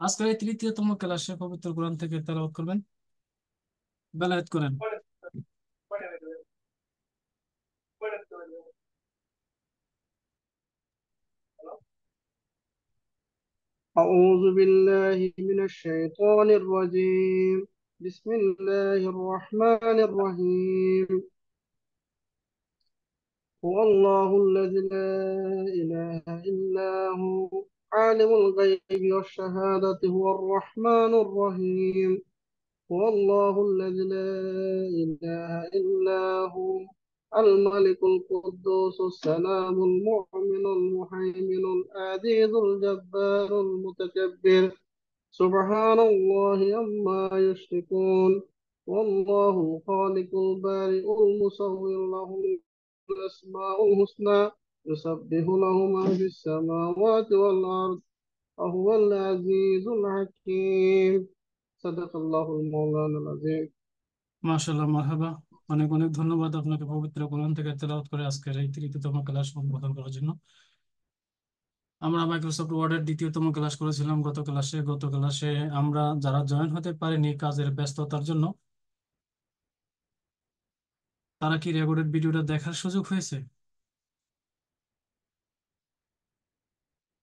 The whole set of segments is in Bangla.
আজকের এই তৃতীয়তম ক্লাসে পবিত্র কোরআন থেকে তেলাওয়াত করবেন, বেলায়েত করেন। أعوذ بالله من الشيطان الرجيم. بسم الله الرحمن الرحيم. هو الله الذي لا إله إلا هو عالم الغيب والشهادة هو الرحمن الرحيم. هو الله الذي لا إله إلا هو الملك القدوس السلام المؤمن المهيمن العزيز الجبار المتكبر. سبحان الله عما يشركون. والله الخالق البارئ المصور له الأسماء الحسنى يسبح له ما في السماوات والأرض وهو العزيز الحكيم. صدق الله المولانا العظيم. মাশাআল্লাহ, মারহাবা। অনেক অনেক ধন্যবাদ আপনাকে পবিত্র কোরআন থেকে তেলাওয়াত করে আজকের এই তৃতীয়তম ক্লাস সম্বোধন করার জন্য। আমরা মাইক্রোসফট ওয়ার্ডের দ্বিতীয়তম ক্লাস করেছিলাম গত ক্লাসে আমরা যারা জয়েন হতে পারেনি কাজের ব্যস্ততার জন্য, তারা কি রেকর্ডেড ভিডিওটা দেখার সুযোগ হয়েছে?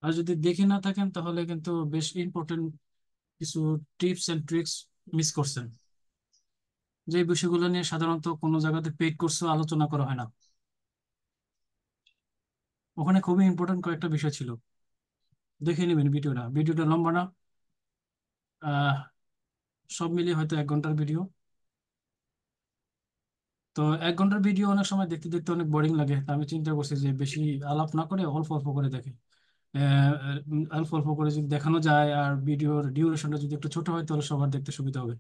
আর যদি দেখে না থাকেন তাহলে কিন্তু বেশ ইম্পর্টেন্ট কিছু টিপস এন্ড ট্রিক্স মিস করছেন, যে বিষয়গুলো নিয়ে সাধারণত কোনো জায়গাতে পেইড কোর্সে আলোচনা করা হয় না। ওখানে খুবই ইম্পর্টেন্ট কয়েকটা বিষয় ছিল, দেখে নেবেন। ভিডিওটা লম্বা না, আহ সব মিলিয়ে হয়তো 1 ঘন্টার ভিডিও। তো 1 ঘন্টার ভিডিও অনেক সময় দেখতে দেখতে অনেক বোরিং লাগে, তা আমি চিন্তা করছি যে বেশি আলাপ না করে অল্প অল্প করে দেখে, অল্প অল্প করে যদি দেখানো যায় আর ভিডিওর ডিউরেশনটা যদি একটু ছোট হয় তাহলে সবার দেখতে সুবিধা হবে।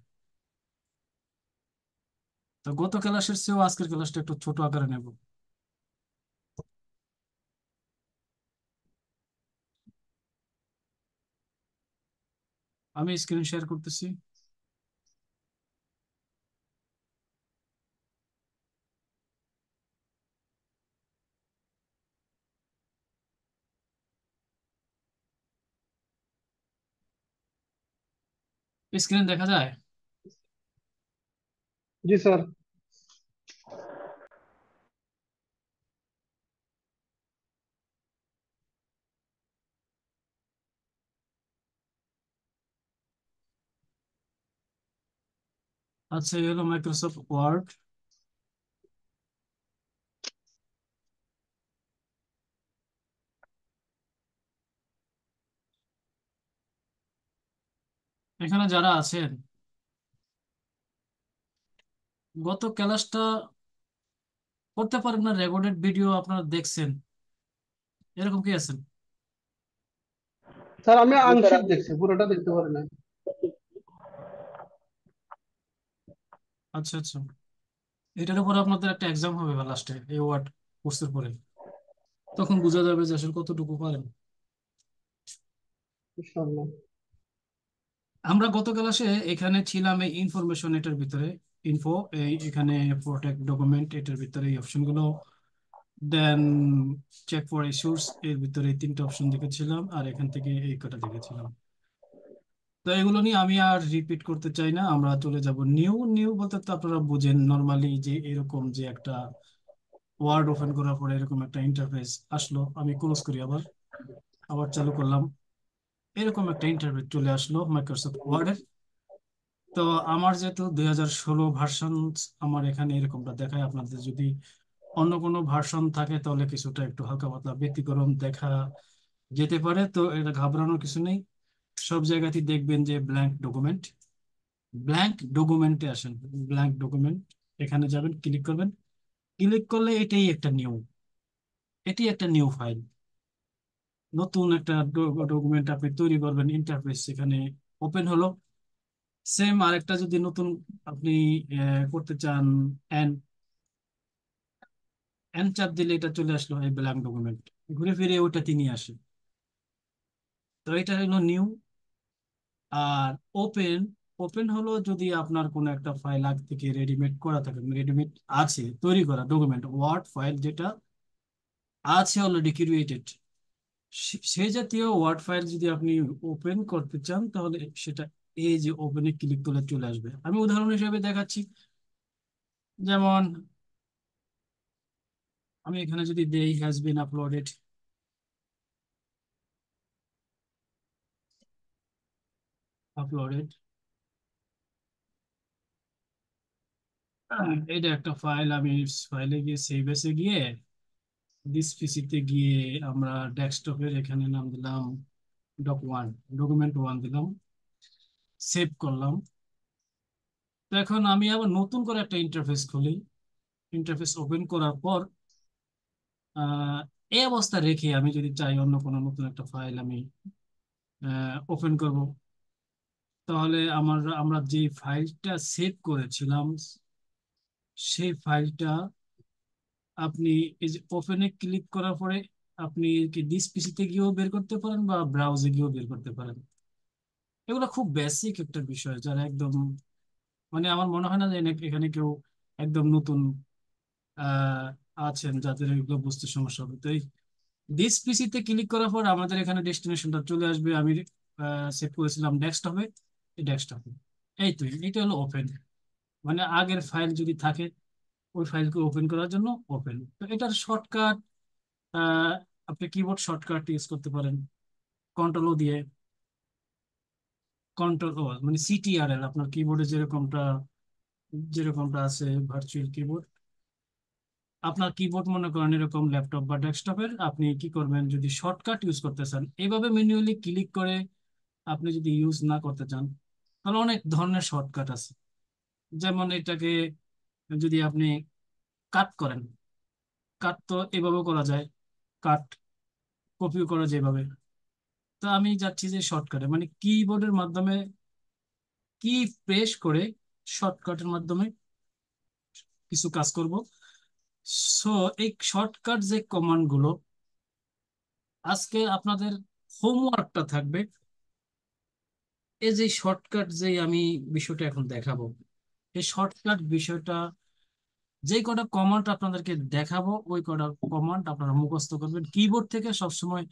তো গত ক্লাসের চেয়েও আজকের ক্লাসটা একটু ছোট আকারে নেব। আমি স্ক্রিন শেয়ার করতেছি। স্ক্রিন দেখা যায়? जी सर। আচ্ছা, এই হলো মাইক্রোসফট ওয়ার্ড। এখানে যারা আছেন, গত ক্লাসটা করতে পারেন না, রেকর্ডেড ভিডিও আপনারা দেখছেন, এরকম কি আছেন? স্যার আমি আংশিক দেখছি, পুরোটা দেখতে পারি না। আচ্ছা আচ্ছা, এটার উপর আপনাদের একটা এক্সাম হবে বা লাস্টে এই ওয়ার্ড কোর্সের পরে, তখন বোঝা যাবে যে আসলে কতটুকু পারেন। ইনশাআল্লাহ। আমরা গত ক্লাসে এখানে ছিলাম এই ইনফরমেশন এটার ভিতরে, ইনফো, এই এখানে প্রোটেক্ট ডকুমেন্ট এটার ভিতরে এই অপশনগুলো, দেন চেক ফর ইস্যুস এর ভিতরে এই 3টে অপশন দেখেছিলাম, আর এখান থেকে এই কটা দেখেছিলাম। তো এগুলো নিয়ে আমি আর রিপিট করতে চাই না, আমরা চলে যাব নিউ। নিউ বলতে তো আপনারা বুঝেন নর্মালি যে এরকম যে একটা ওয়ার্ড ওপেন করার পরে এরকম একটা ইন্টারফেস আসলো, আমি ক্লোজ করি, আবার আবার চালু করলাম, এরকম একটা ইন্টারফেস চলে আসলো মাইক্রোসফট ওয়ার্ডের। তো আমার যেহেতু 2016 ভার্সন, আমার এখানে এরকমটা দেখায়। আপনাদের যদি অন্য কোনো ভার্সন থাকে তাহলে কিছুটা একটু হালকা পাতলা ব্যতিক্রম দেখা যেতে পারে, তো এটা ঘাবড়ানোর কিছু নেই। সব জায়গাতেই দেখবেন যে ব্ল্যাঙ্ক ডকুমেন্ট, ব্ল্যাঙ্ক ডকুমেন্টে আসেন, ব্ল্যাঙ্ক ডকুমেন্ট, এখানে যাবেন, ক্লিক করবেন। ক্লিক করলে এটি একটা নিউ ফাইল, নতুন একটা ডকুমেন্ট আপনি তৈরি করবেন। ইন্টারফেস এখানে ওপেন হলো। সেম আরেকটা যদি নতুন আপনি করতে চান, এন এন চাপ দিলে এটা চলে আসলো এই ব্ল্যাঙ্ক ডকুমেন্ট, ঘুরে ফিরে ওইটাতে নিয়ে আসে। তো এটা হলো নিউ। আর ওপেন, ওপেন হলো যদি আপনার কোনো একটা ফাইল আগে থেকে রেডিমেড করা থাকে, রেডিমেড আছে তৈরি করা ডকুমেন্ট, ওয়ার্ড ফাইল যেটা আছে অলরেডি ক্রিয়েটেড, সেই জাতীয় ওয়ার্ড ফাইল যদি আপনি ওপেন করতে চান তাহলে সেটা এই যে ওপেনে ক্লিক করলে চলে আসবে। আমি উদাহরণ হিসেবে দেখাচ্ছি, যেমন আমি এখানে যদি দেই হ্যাজ বিন আপলোডেড, আপলোডেড, এটা একটা ফাইল। আমি ফাইলে গিয়ে সেভ এসে গিয়ে দিস পিসিতে গিয়ে আমরা ডেস্কটপের এখানে নাম দিলাম ওয়ান, ডকুমেন্ট ওয়ান দিলাম, সেভ করলাম। তো এখন আমি আবার নতুন করে একটা ইন্টারফেস খুলি। ইন্টারফেস ওপেন করার পর আহ, এই অবস্থা রেখে আমি যদি চাই অন্য কোনো নতুন একটা ফাইল আমি ওপেন করব, তাহলে আমরা যে ফাইলটা সেভ করেছিলাম সেই ফাইলটা আপনি এই যে ওপেনে ক্লিক করার পরে আপনি কি দিস পিসিতে গিয়েও বের করতে পারেন বা ব্রাউজে গিয়েও বের করতে পারেন। এগুলো খুব বেসিক একটা বিষয়, যারা একদম মানে আমার মনে হয় না যে এখানে কেউ একদম নতুন আহ আছেন যাদের এগুলো বুঝতে সমস্যা হবে। তো এই দিস পিসিতে ক্লিক করার পর আমাদের এখানে ডেস্টিনেশনটা চলে আসবে। আমি সেভ করেছিলাম ডেস্কটপে, এই ডেস্কটপে এই তো এটা হলো ওপেন, মানে আগের ফাইল যদি থাকে ওই ফাইলকে ওপেন করার জন্য ওপেন। তো এটার শর্টকাট আহ আপনি কিবোর্ড শর্টকাট ইউজ করতে পারেন কন্ট্রোল ও দিয়ে। কন্ট্রোল ও মানে সিটিআরএল, আপনার কিবোর্ডে যেরকমটা আছে ভার্চুয়াল কিবোর্ড, আপনার কিবোর্ড মনে করেন এরকম ল্যাপটপ বা ডেস্কটপের, আপনি কি করবেন যদি শর্টকাট ইউজ করতে চান এইভাবে ম্যানুয়ালি ক্লিক করে আপনি যদি ইউজ না করতে চান, তাহলে অনেক ধরনের শর্টকাট আছে। যেমন এটাকে যদি আপনি কাট করেন, কাট তো এভাবেও করা যায়, কাট কপিও করা যায় এভাবে। তো আমি যাচ্ছি যে শর্টকাটে, মানে কিবোর্ডের মাধ্যমে কি প্রেস করে শর্টকাটের মাধ্যমে কিছু কাজ করব। সো এই শর্টকাট যে কমান্ড গুলো, আজকে আপনাদের হোমওয়ার্কটা থাকবে এই যে শর্টকাট যে আমি বিষয়টা এখন দেখাবো, এই শর্টকাট বিষয়টা যে কটা কমান্ড আপনাদেরকে দেখাবো ওই কটা কমান্ড আপনারা মুখস্থ করবেন কিবোর্ড থেকে। সবসময়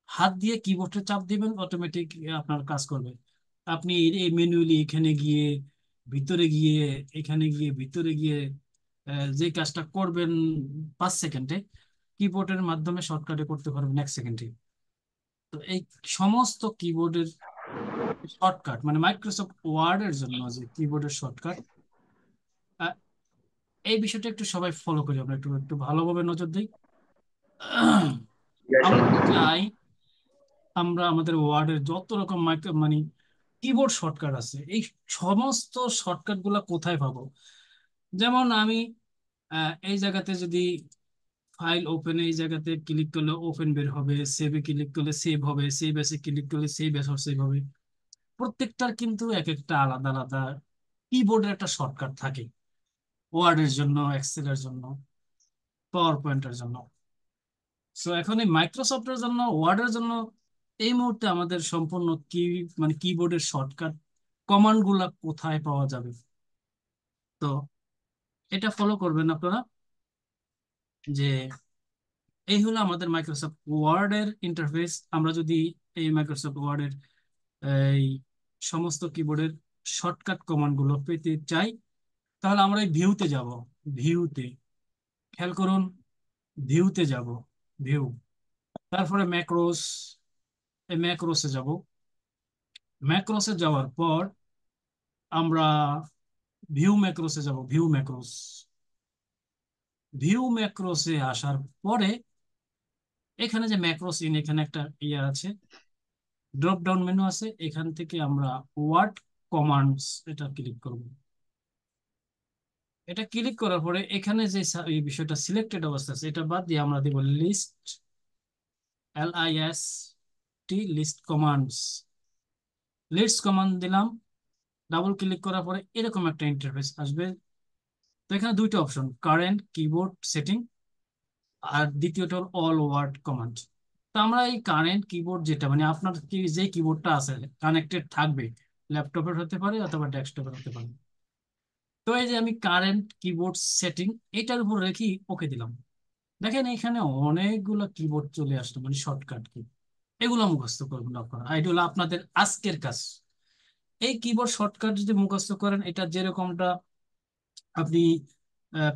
হাত দিয়ে কিবোর্ডে চাপ দিবেন, অটোমেটিক আপনার কাজ করবে। আপনি এই ম্যানুয়ালি এখানে গিয়ে ভিতরে গিয়ে এখানে গিয়ে ভিতরে গিয়ে যে কাজটা করবেন 5 সেকেন্ডে, কিবোর্ডের মাধ্যমে শর্টকাটে করতে পারবেন 1 সেকেন্ডে। তো এই সমস্ত কিবোর্ডের শর্টকাট মানে মাইক্রোসফট ওয়ার্ডের জন্য যে কিবোর্ডের শর্টকাট, এই বিষয়টা একটু সবাই ফলো করি, আমরা একটু একটু ভালোভাবে নজর দিই। আমরা যদি চাই আমরা আমাদের ওয়ার্ডের যত রকম মানে কিবোর্ড শর্টকাট আছে এই সমস্ত শর্টকাট গুলা কোথায় পাবো। যেমন আমি এই জায়গাতে যদি ফাইল ওপেন, এই জায়গাতে ক্লিক করলে ওপেন বের হবে, সেভে ক্লিক করলে সেভ হবে, সেভ এসে ক্লিক করলে সেভ এস সেভ হবে। প্রত্যেকটার কিন্তু এক একটা আলাদা আলাদা কিবোর্ডের একটা শর্টকাট থাকে, ওয়ার্ডের জন্য, এক্সেলের জন্য, পাওয়ার পয়েন্টের জন্য। সো এখন এই মাইক্রোসফটের জন্য, ওয়ার্ডের জন্য এই মুহূর্তে আমাদের সম্পূর্ণ মানে কিবোর্ডের শর্টকাট কমান্ড গুলা কোথায় পাওয়া যাবে। তো এটা ফলো করবেন আপনারা, যে এই হলো আমাদের মাইক্রোসফট ওয়ার্ডের ইন্টারফেস। আমরা যদি এই মাইক্রোসফট ওয়ার্ডের এই সমস্ত কিবোর্ডের শর্টকাট কমান্ড গুলো পেতে চাই, তাহলে আমরা এই ভিউতে যাব। ভিউতে খেয়াল করুন, ভিউতে যাব, ভিউ, তারপরে ম্যাক্রোস, এই ম্যাক্রোসে যাব। ম্যাক্রোসে যাওয়ার পর আমরা ভিউ ম্যাক্রোসে যাব, ভিউ ম্যাক্রোস। ভিউ ম্যাক্রোসে আসার পরে এখানে যে ম্যাক্রোস ইন, এখানে একটা ইয়ে আছে, ড্রপ ডাউন মেনু আছে, এখান থেকে আমরা ওয়ার্ড কমান্ডস এটা ক্লিক করব। এটা ক্লিক করার পরে এখানে যে এই বিষয়টা সিলেক্টেড অবস্থা আছে এটা বাদ দিয়ে আমরা দেব list, LIST, list commands. List command দিলাম, ডাবল ক্লিক করার পরে এরকম একটা ইন্টারফেস আসবে। তো এখানে দুইটা অপশন, কারেন্ট কিবোর্ড সেটিং আর দ্বিতীয়টা হল অল ওয়ার্ড কমান্ড। তো আমরা এই কারেন্ট কিবোর্ড যেটা মানে আপনার কি যে কিবোর্ডটা আছে কানেক্টেড থাকবে, ল্যাপটপের হতে পারে অথবা ডেস্কটপের হতে পারে। তো এই যে আমি কারেন্ট কিবোর্ড সেটিং এটার উপর রেখে ওকে দিলাম। দেখেন এখানে অনেকগুলো কিবোর্ড চলে আসলো, মানে শর্টকাট কি, এগুলো মুখস্থ করবেন আপনারা। এটা হলো আপনাদের আজকের কাজ। এই কিবোর্ড শর্টকাট যদি মুখস্থ করেন, এটা যেরকমটা আপনি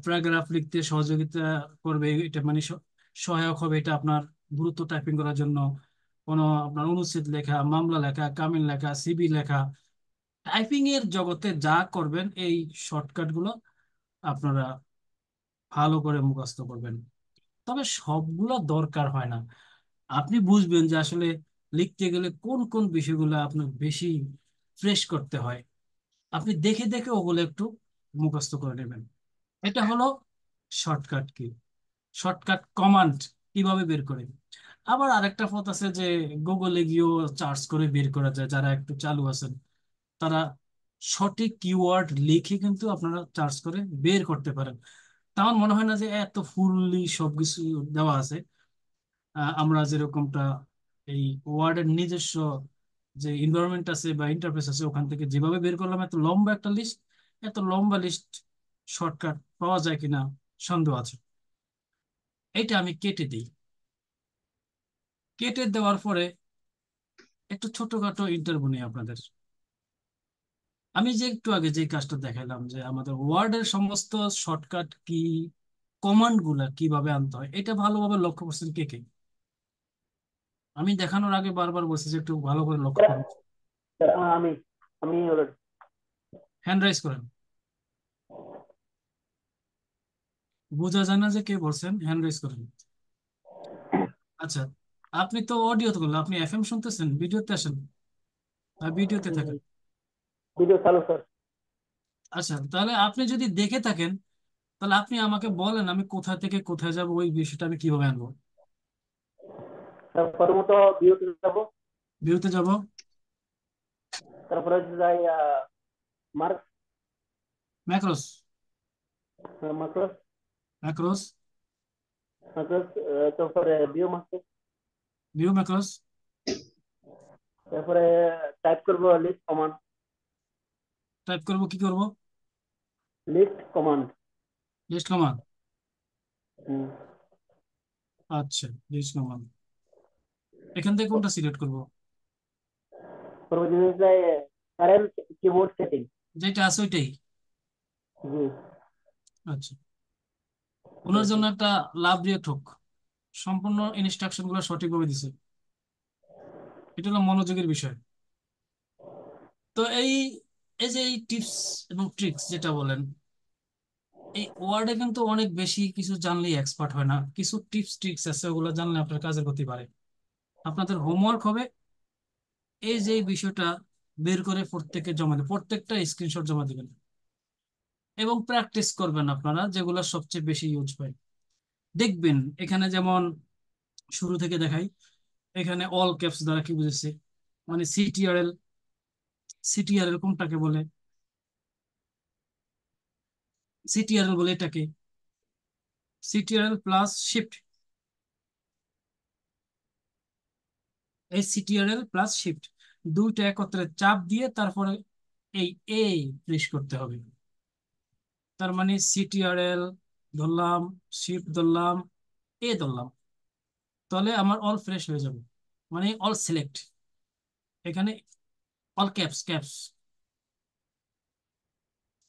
প্যারাগ্রাফ লিখতে সহযোগিতা করবে, এটা মানে সহায়ক হবে এটা আপনার দ্রুত টাইপিং করার জন্য। কোনো আপনার অনুচ্ছেদ লেখা, মামলা লেখা, কামিন লেখা, সিবি লেখা, টাইপিং এর জগতে যা করবেন এই শর্টকাট গুলো আপনারা ভালো করে মুখস্থ করবেন। তবে সবগুলো দরকার হয় না। আপনি বুঝবেন যে আসলে লিখতে গেলে কোন কোন বিষয়গুলো আপনার বেশি ফ্রেশ করতে হয়, আপনি দেখে দেখে ওগুলো একটু মুখস্থ করে নেবেন। এটা হলো শর্টকাট কি, শর্টকাট কমান্ড কিভাবে বের করে। আবার আরেকটা পথ আছে যে গুগলে গিয়েও সার্চ করে বের করা যায়। যারা একটু চালু আছেন তারা সঠিক কিওয়ার্ড লিখে কিন্তু আপনারা সার্চ করে বের করতে পারেন। তা আমার মনে হয় না যে এত ফুললি সবকিছু দেওয়া আছে। আমরা যেরকমটা এই ওয়ার্ডের নিজস্ব যে এনভায়রনমেন্ট আছে বা ইন্টারফেস আছে ওখান থেকে যেভাবে বের করলাম, এত লম্বা একটা লিস্ট, এত লম্বা লিস্ট শর্টকাট পাওয়া যায় কিনা সন্দেহ আছে। এটা আমি কেটে দিই। কেটে দেওয়ার পরে একটু ছোটখাটো ইন্টারভিউ নিই আপনাদের। আমি যে একটু আগে যে কাজটা দেখালাম যে আমাদের ওয়ার্ডের সমস্ত শর্টকাট কি, কমান্ড গুলা কিভাবে আনতে হয়, এটা ভালোভাবে লক্ষ্য করছেন কে কে? আমি দেখানোর আগে বারবার বলছি যে একটু ভালো করে লক্ষ্য স্যার, করুন। স্যার, আমি আমি already- হ্যান্ড রাইজ করেন। বোঝা যায় না যে কে বলছেন, হ্যান্ড রাইজ করেন। আচ্ছা, আপনি তো অডিওতে করলেন, আপনি এফএম শুনতেছেন, ভিডিওতে আসেন, ভিডিওতে থাকেন। ভিডিও চালু স্যার। আচ্ছা, তাহলে আপনি যদি দেখে থাকেন তাহলে আপনি আমাকে বলেন আমি কোথা থেকে কোথায় যাব, ওই বিষয়টা আমি কিভাবে আনবো। স্যার প্রথমত ভিউতে যাব, ভিউতে যাব, তারপরে যাই mark macros, marks macros, marks, তারপরে ভিউ মার্কস, ভিউ ম্যাক্রোস। তারপরে টাইপ করব লিস্ট কমান্ড। টাইপ করব, কি করব? List command. List command. আচ্ছা, লিস্ট কমান্ড। এখান থেকে কোনটা সিলেক্ট করব? পরবর্তী যাই কারেন্ট কিবোর্ড সেটিং। যেটা আছে ওইটাই। জি, আচ্ছা, ঠিক ওনার আছে। জন্য একটা লাভ রিয়েক্ট হোক, সম্পূর্ণ ইনস্ট্রাকশন গুলো সঠিকভাবে দিছে। এটা হলো মনোযোগের বিষয়। তো এই এই যে এই টিপস এবং ট্রিক্স যেটা বলেন, এই ওয়ার্ডে কিন্তু অনেক বেশি কিছু জানলেই এক্সপার্ট হয় না। কিছু টিপস ট্রিক্স আছে, ওগুলো জানলে আপনার কাজের গতি বাড়ে। আপনাদের হোমওয়ার্ক হবে এই যে এই বিষয়টা বের করে প্রত্যেকে জমা দেবেন, প্রত্যেকটা স্ক্রিনশট জমা দিবেন এবং প্র্যাকটিস করবেন আপনারা যেগুলো সবচেয়ে বেশি ইউজ হয়। দেখবেন এখানে যেমন শুরু থেকে দেখাই, এখানে অল ক্যাপস দ্বারা কি বুঝেছে, মানে সিটিআরএল, সিটিআরএল কোনটাকে বলে? সিটিআরএল বলে এটাকে সিটিআরএল প্লাস শিফট, এই সিটিআরএল প্লাস শিফট দুইটা একত্রে চাপ দিয়ে তারপরে এই এ প্রেস করতে হবে। তার মানে সিটিআরএল ধরলাম, শিফট ধরলাম, এ ধরলাম, তাহলে আমার অল ফ্রেশ হয়ে যাবে, মানে অল সিলেক্ট। এখানে all caps, caps,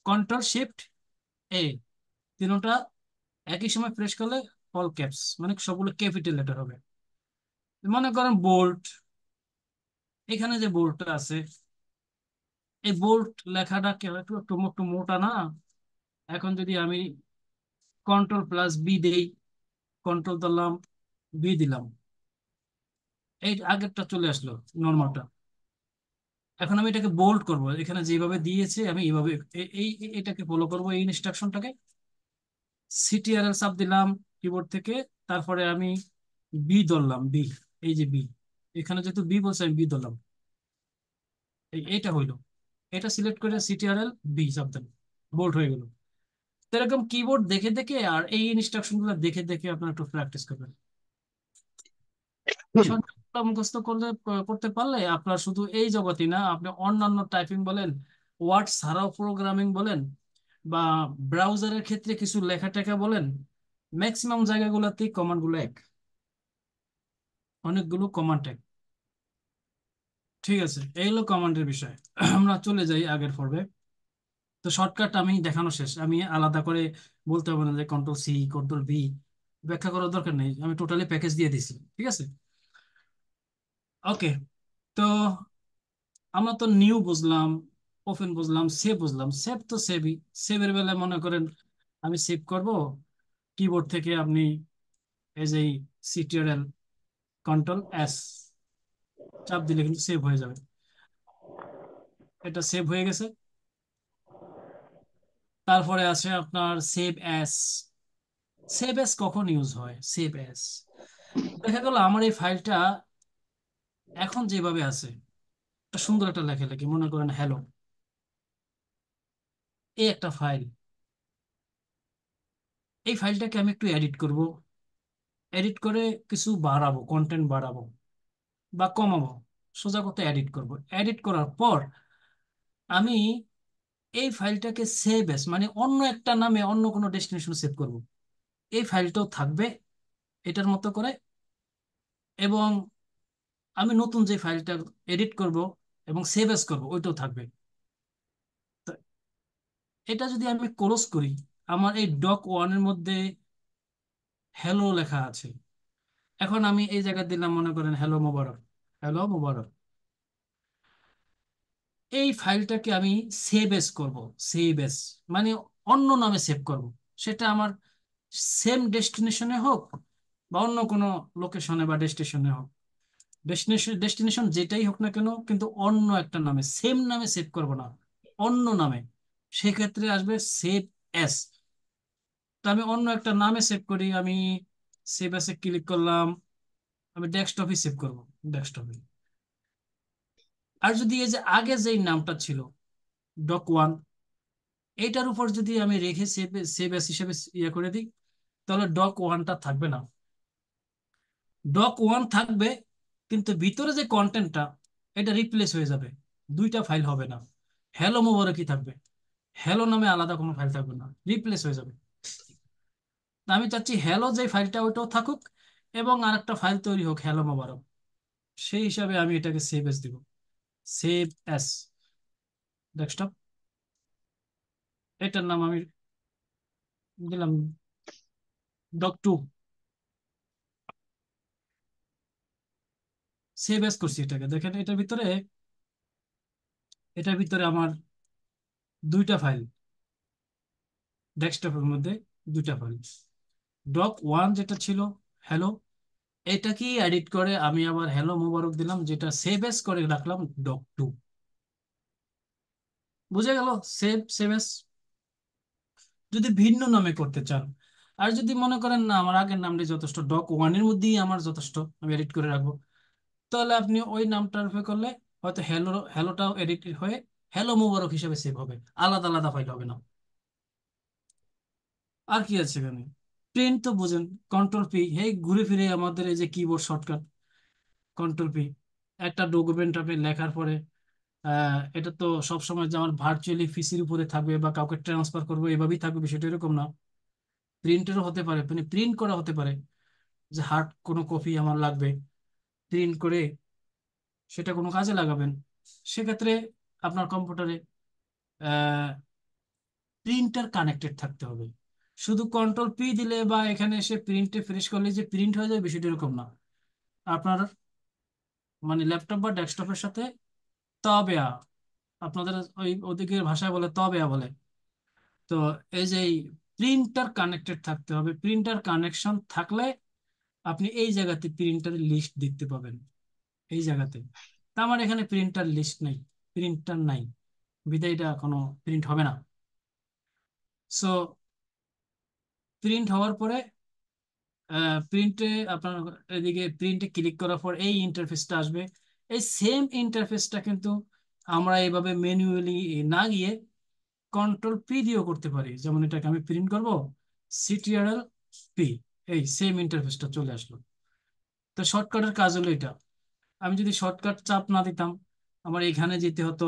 control shift A, তিনটা একই সময় প্রেস করলে অল ক্যাপস, মানে সবগুলো ক্যাপিটাল লেটার হবে। মনে করেন বোল্ট, এখানে যে বোল্টটা আছে, এই বোল্ট লেখাটা একটু একটু একটু মোটা না? এখন যদি আমি কন্ট্রোল প্লাস বি দেই, কন্ট্রোল দিলাম, বি দিলাম, এই আগেরটা চলে আসলো নর্মালটা। এখন আমি এটাকে বোল্ড করব, এখানে যেভাবে দিয়েছে আমি এইভাবে এটাকে ফলো করব, এই ইনস্ট্রাকশনটাকে। সিটিআরএল সাব দিলাম কিবোর্ড থেকে, তারপরে আমি বি ধরলাম, বি, এই যে বি, এখানে যেহেতু বি বলছে আমি বি ধরলাম, এইটা হইলো। এটা সিলেক্ট করে সিটিআরএল বি চাপ দেন, বোল্ড হয়ে গেল। তো এরকম কিবোর্ড দেখে দেখে আর এই ইনস্ট্রাকশন গুলো দেখে দেখে আপনার একটু প্র্যাকটিস করবেন। এই শর্টকাটগুলো মুখস্থ করলে, করতে পারলে আপনার শুধু এই জগতই না, আপনি অন্যান্য টাইপিং বলেন, ওয়ার্ড ছাড়াও প্রোগ্রামিং বলেন, বা ব্রাউজারের ক্ষেত্রে কিছু লেখা টেখা বলেন, ম্যাক্সিমাম জায়গাগুলোতেই কমান্ড গুলো এক, অনেকগুলো কমান্ড এক। ঠিক আছে, এই হলো কমান্ডের বিষয়। আমরা চলে যাই আগের পর্বে। তো শর্টকাট আমি দেখানো শেষ, আমি আলাদা করে বলতে হবে না যে কন্ট্রোল সি কন্ট্রোল ভি, ব্যাখ্যা করার দরকার নেই, আমি টোটালি প্যাকেজ দিয়ে দিছি। ঠিক আছে, ওকে। তো আমরা তো নিউ বুঝলাম, ওপেন বুঝলাম, সেভ বুঝলাম। সেভ তো সেভই, সেভের বেলায় মনে করেন আমি সেভ করব কিবোর্ড থেকে, আপনি এই যে সিটিআরএল কন্ট্রোল এস চাপ দিলে কিন্তু সেভ হয়ে যাবে। এটা সেভ হয়ে গেছে। তারপরে আছে আপনার সেভ অ্যাস। সেভ অ্যাস কখন ইউজ হয়? সেভ অ্যাস দেখা গেল আমার এই ফাইলটা এখন যেভাবে আছে, একটা সুন্দর একটা লেখালেখি, মনে করেন হ্যালো, এই একটা ফাইল। এই ফাইলটাকে আমি একটু এডিট করব, এডিট করে কিছু বাড়াবো, কন্টেন্ট বাড়াবো বা কমাবো, সোজা কথা এডিট করব। এডিট করার পর আমি এই ফাইলটাকে সেভ এস, মানে অন্য একটা নামে অন্য কোনো ডেস্টিনেশন সেভ করব। এই ফাইলটাও থাকবে এটার মতো করে, এবং আমি নতুন যে ফাইলটা এডিট করব এবং সেভ এস করব ওইটাও থাকবে। তো এটা যদি আমি ক্লোজ করি, আমার এই ডক ওয়ানের মধ্যে হ্যালো লেখা আছে। এখন আমি এই জায়গায় দিলাম মনে করেন হ্যালো মোবারক, হ্যালো মোবারক। এই ফাইলটাকে আমি সেভ এস করব। সেভ এস মানে অন্য নামে সেভ করব, সেটা আমার সেম ডেস্টিনেশনে হোক বা অন্য কোনো লোকেশনে বা ডেস্টিনেশনে হোক, ডেস্টিনেশন ডেস্টিনেশন যেটাই হোক না কেন, কিন্তু অন্য একটা নামে, সেম নামে সেভ করব না, অন্য নামে। সেক্ষেত্রে আসবে সেভ এস। তো আমি অন্য একটা নামে সেভ করি, আমি সেভ এসে ক্লিক করলাম, আমি ডেস্কটপে সেভ করব, ডেস্কটপে। আর যদি এই যে আগে যেই নামটা ছিল ডক ওয়ান, এইটার উপর যদি আমি রেখে সেভ সেভ এস হিসেবে ইয়ে করে দিই, তাহলে ডক ওয়ানটা থাকবে না। ডক ওয়ান থাকবে, কিন্তু ভিতরে যে কন্টেন্টটা এটা রিপ্লেস হয়ে যাবে, দুইটা ফাইল হবে না। হ্যালো মোবারকই থাকবে, হ্যালো নামে আলাদা কোনো ফাইল থাকবে না, রিপ্লেস হয়ে যাবে। তা আমি চাচ্ছি হ্যালো যে ফাইলটা ওইটাও থাকুক, এবং আরেকটা ফাইল তৈরি হোক হ্যালো মোবারক। সেই হিসাবে আমি এটাকে সেভ এস দিব, সেভ এস ডেস্কটপ। এটার নাম আমি দিলাম ডক টু। সেভ এস করছি এটাকে, দেখেন এটার ভিতরে আমার দুইটা ফাইল, ডেস্কটপের মধ্যে দুইটা ফাইল। ডক ওয়ান যেটা ছিল হ্যালো, এটাকেই এডিট করে আমি আবার হ্যালো মোবারক দিলাম, যেটা সেভ এস করে রাখলাম ডক টু। বুঝে গেল? Save save as. যদি ভিন্ন নামে করতে চান, আর যদি মনে করেন না আমার আগের নামটি যথেষ্ট, ডক ওয়ানের মধ্যেই আমার যথেষ্ট, আমি এডিট করে রাখবো, তাহলে আপনি ওই নামটার উপরে করলে হয়তো হ্যালোটাও এডিট হয়ে হ্যালো মোবারক হিসেবে সেভ হবে, আলাদা আলাদা ফাইল হবে না। আর কি আছে এখানে? প্রিন্ট তো বুঝেন, কন্ট্রোল পি, এই ঘুরে ফিরে আমাদের এই যে কিবোর্ড শর্টকাট, কন্ট্রোল পি। একটা ডকুমেন্ট আপনি লেখার পরে এটা তো সবসময় যে আমার ভার্চুয়ালি পিসির উপরে থাকবে বা কাউকে ট্রান্সফার করবো এভাবেই থাকবে, বিষয়টা এরকম না। প্রিন্টেরও হতে পারে, মানে প্রিন্ট করা হতে পারে, যে হার্ড কোনো কপি আমার লাগবে, প্রিন্ট করে সেটা কোনো কাজে লাগাবেন। সেক্ষেত্রে আপনার কম্পিউটারে প্রিন্টার কানেক্টেড থাকতে হবে। শুধু কন্ট্রোল পি দিলে বা এখানে এসে প্রিন্টে ফ্রেশ করলে যে প্রিন্ট হয়ে যাবে, বিষয়টা এরকম না। আপনার মানে ল্যাপটপ বা ডেস্কটপের সাথে তবেয়া, আপনাদের ওই ওদিকের ভাষায় বলে তবেয়া বলে। তো এই যে প্রিন্টার কানেক্টেড থাকতে হবে, প্রিন্টার কানেকশন থাকলে আপনি এই জায়গাতে প্রিন্টারের লিস্ট দেখতে পাবেন, এই জায়গাতে। তা আমার এখানে প্রিন্টার লিস্ট নেই, প্রিন্টার নাই, বিদায় এটা কোনো প্রিন্ট হবে না। সো প্রিন্ট হওয়ার পরে প্রিন্টে আপনার এদিকে প্রিন্টে ক্লিক করার পর এই ইন্টারফেসটা আসবে। এই সেম ইন্টারফেসটা কিন্তু আমরা এইভাবে ম্যানুয়ালি না গিয়ে কন্ট্রোল পি দিয়েও করতে পারি। যেমন এটাকে আমি প্রিন্ট করব, সিটিআরএল পি, এই সেম ইন্টারফেসটা চলে আসলো। তো শর্টকাটের কাজ হলো এটা। আমি যদি শর্টকাট চাপ না দিতাম, আমার এখানে যেতে হতো,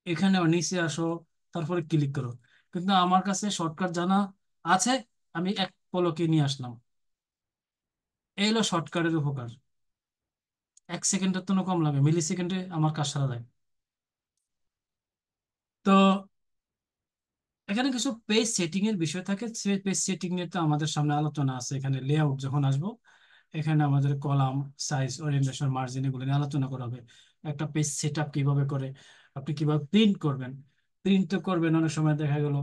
এখানে নিচে আসো, তারপরে ক্লিক করো। কিন্তু আমার কাছে শর্টকাট জানা আছে, আমি এক পলকে নিয়ে আসলাম। এই হলো শর্টকাটের উপকার। 1 সেকেন্ডের তো কম লাগে, মিলি সেকেন্ডে আমার কাজ সারা যায়। তো এখানে কিছু পেজ সেটিং এর বিষয় থাকে, সেই পেজ সেটিং নিয়ে তো আমাদের সামনে আলোচনা আছে। এখানে লেআউট যখন আসবো, এখানে আমাদের কলাম সাইজ, ওরিয়েন্টেশন, মার্জিন এগুলো নিয়ে আলোচনা করা হবে। একটা পেজ সেট আপ কিভাবে করে, আপনি কিভাবে প্রিন্ট করবেন। প্রিন্ট তো করবেন, অনেক সময় দেখা গেল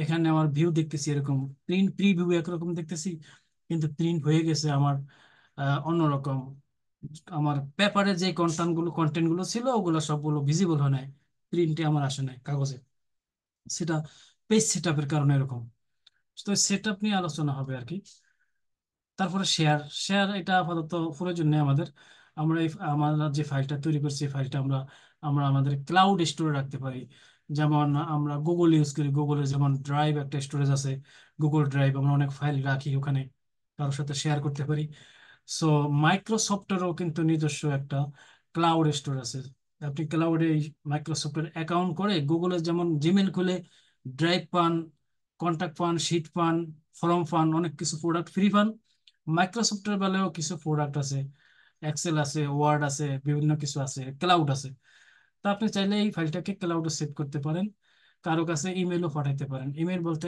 এখানে আমার ভিউ দেখতেছি এরকম, প্রিন্ট প্রিভিউ একরকম দেখতেছি, কিন্তু প্রিন্ট হয়ে গেছে আমার অন্যরকম। আমার পেপারে যে কন্টেন্ট গুলো ছিল ওগুলো সবগুলো ভিজিবল হয় নাই, প্রিন্টে আমার আসে নাই কাগজে। সেটা পেজ সেট আপের কারণে এরকম। তো সেট আপ নিয়ে আলোচনা হবে আর কি। তারপরে শেয়ার, শেয়ার এটা আপাতত প্রয়োজন নেই আমাদের। আমরা যে ফাইলটা তৈরি করছি, এই ফাইলটা আমরা আমরা আমাদের ক্লাউড স্টোরে রাখতে পারি। যেমন আমরা গুগল ইউজ করি, গুগলের যেমন ড্রাইভ একটা স্টোরেজ আছে, গুগল ড্রাইভ, আমরা অনেক ফাইল রাখি ওখানে, কারোর সাথে শেয়ার করতে পারি। সো মাইক্রোসফটেরও কিন্তু নিজস্ব একটা ক্লাউড স্টোর আছে। আপনি ক্লাউডে মাইক্রোসফটের অ্যাকাউন্ট করে গুগলের যেমন জিমেল খুলে ড্রাইভ পান, কন্টাক্ট পান, শিট পান, ফর্ম পান, অনেক কিছু প্রোডাক্ট ফ্রি পান। মাইক্রোসফটের বেলায়ও কিছু প্রোডাক্ট আছে, এক্সেল আছে, ওয়ার্ড আছে, বিভিন্ন কিছু আছে, ক্লাউড আছে। তা আপনি চাইলে এই ফাইলটাকে ক্লাউডে সেভ করতে পারেন, কারো কাছে ইমেলও পাঠাইতে পারেন। ইমেল বলতে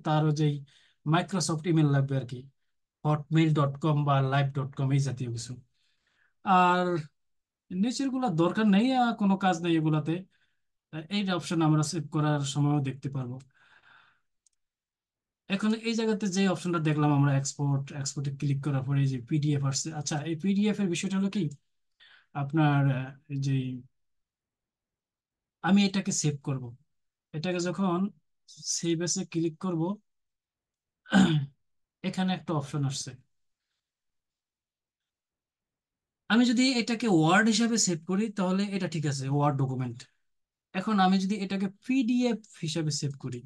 তারও যেই মাইক্রোসফট ইমেল লাগবে আর কি, hotmail.com বা live.com এই জাতীয় কিছু। আর নিচের গুলা দরকার নেই, কোনো কাজ নেই এগুলাতে। এই অপশন আমরা সেভ করার সময়ও দেখতে পারবো। এখন এই জায়গাতে যে অপশনটা দেখলাম আমরা, এক্সপোর্টে ক্লিক করার পরে এই যে পিডিএফ আসছে। আচ্ছা, এই পিডিএফ এর বিষয়টা হলো কি, আপনার এই যে আমি এটাকে সেভ করব, এটাকে যখন সেভ এসে ক্লিক করব, এখানে একটা অপশন আসছে। আমি যদি এটাকে ওয়ার্ড হিসাবে সেভ করি তাহলে এটা ঠিক আছে, ওয়ার্ড ডকুমেন্ট। এখন আমি যদি এটাকে পিডিএফ হিসাবে সেভ করি,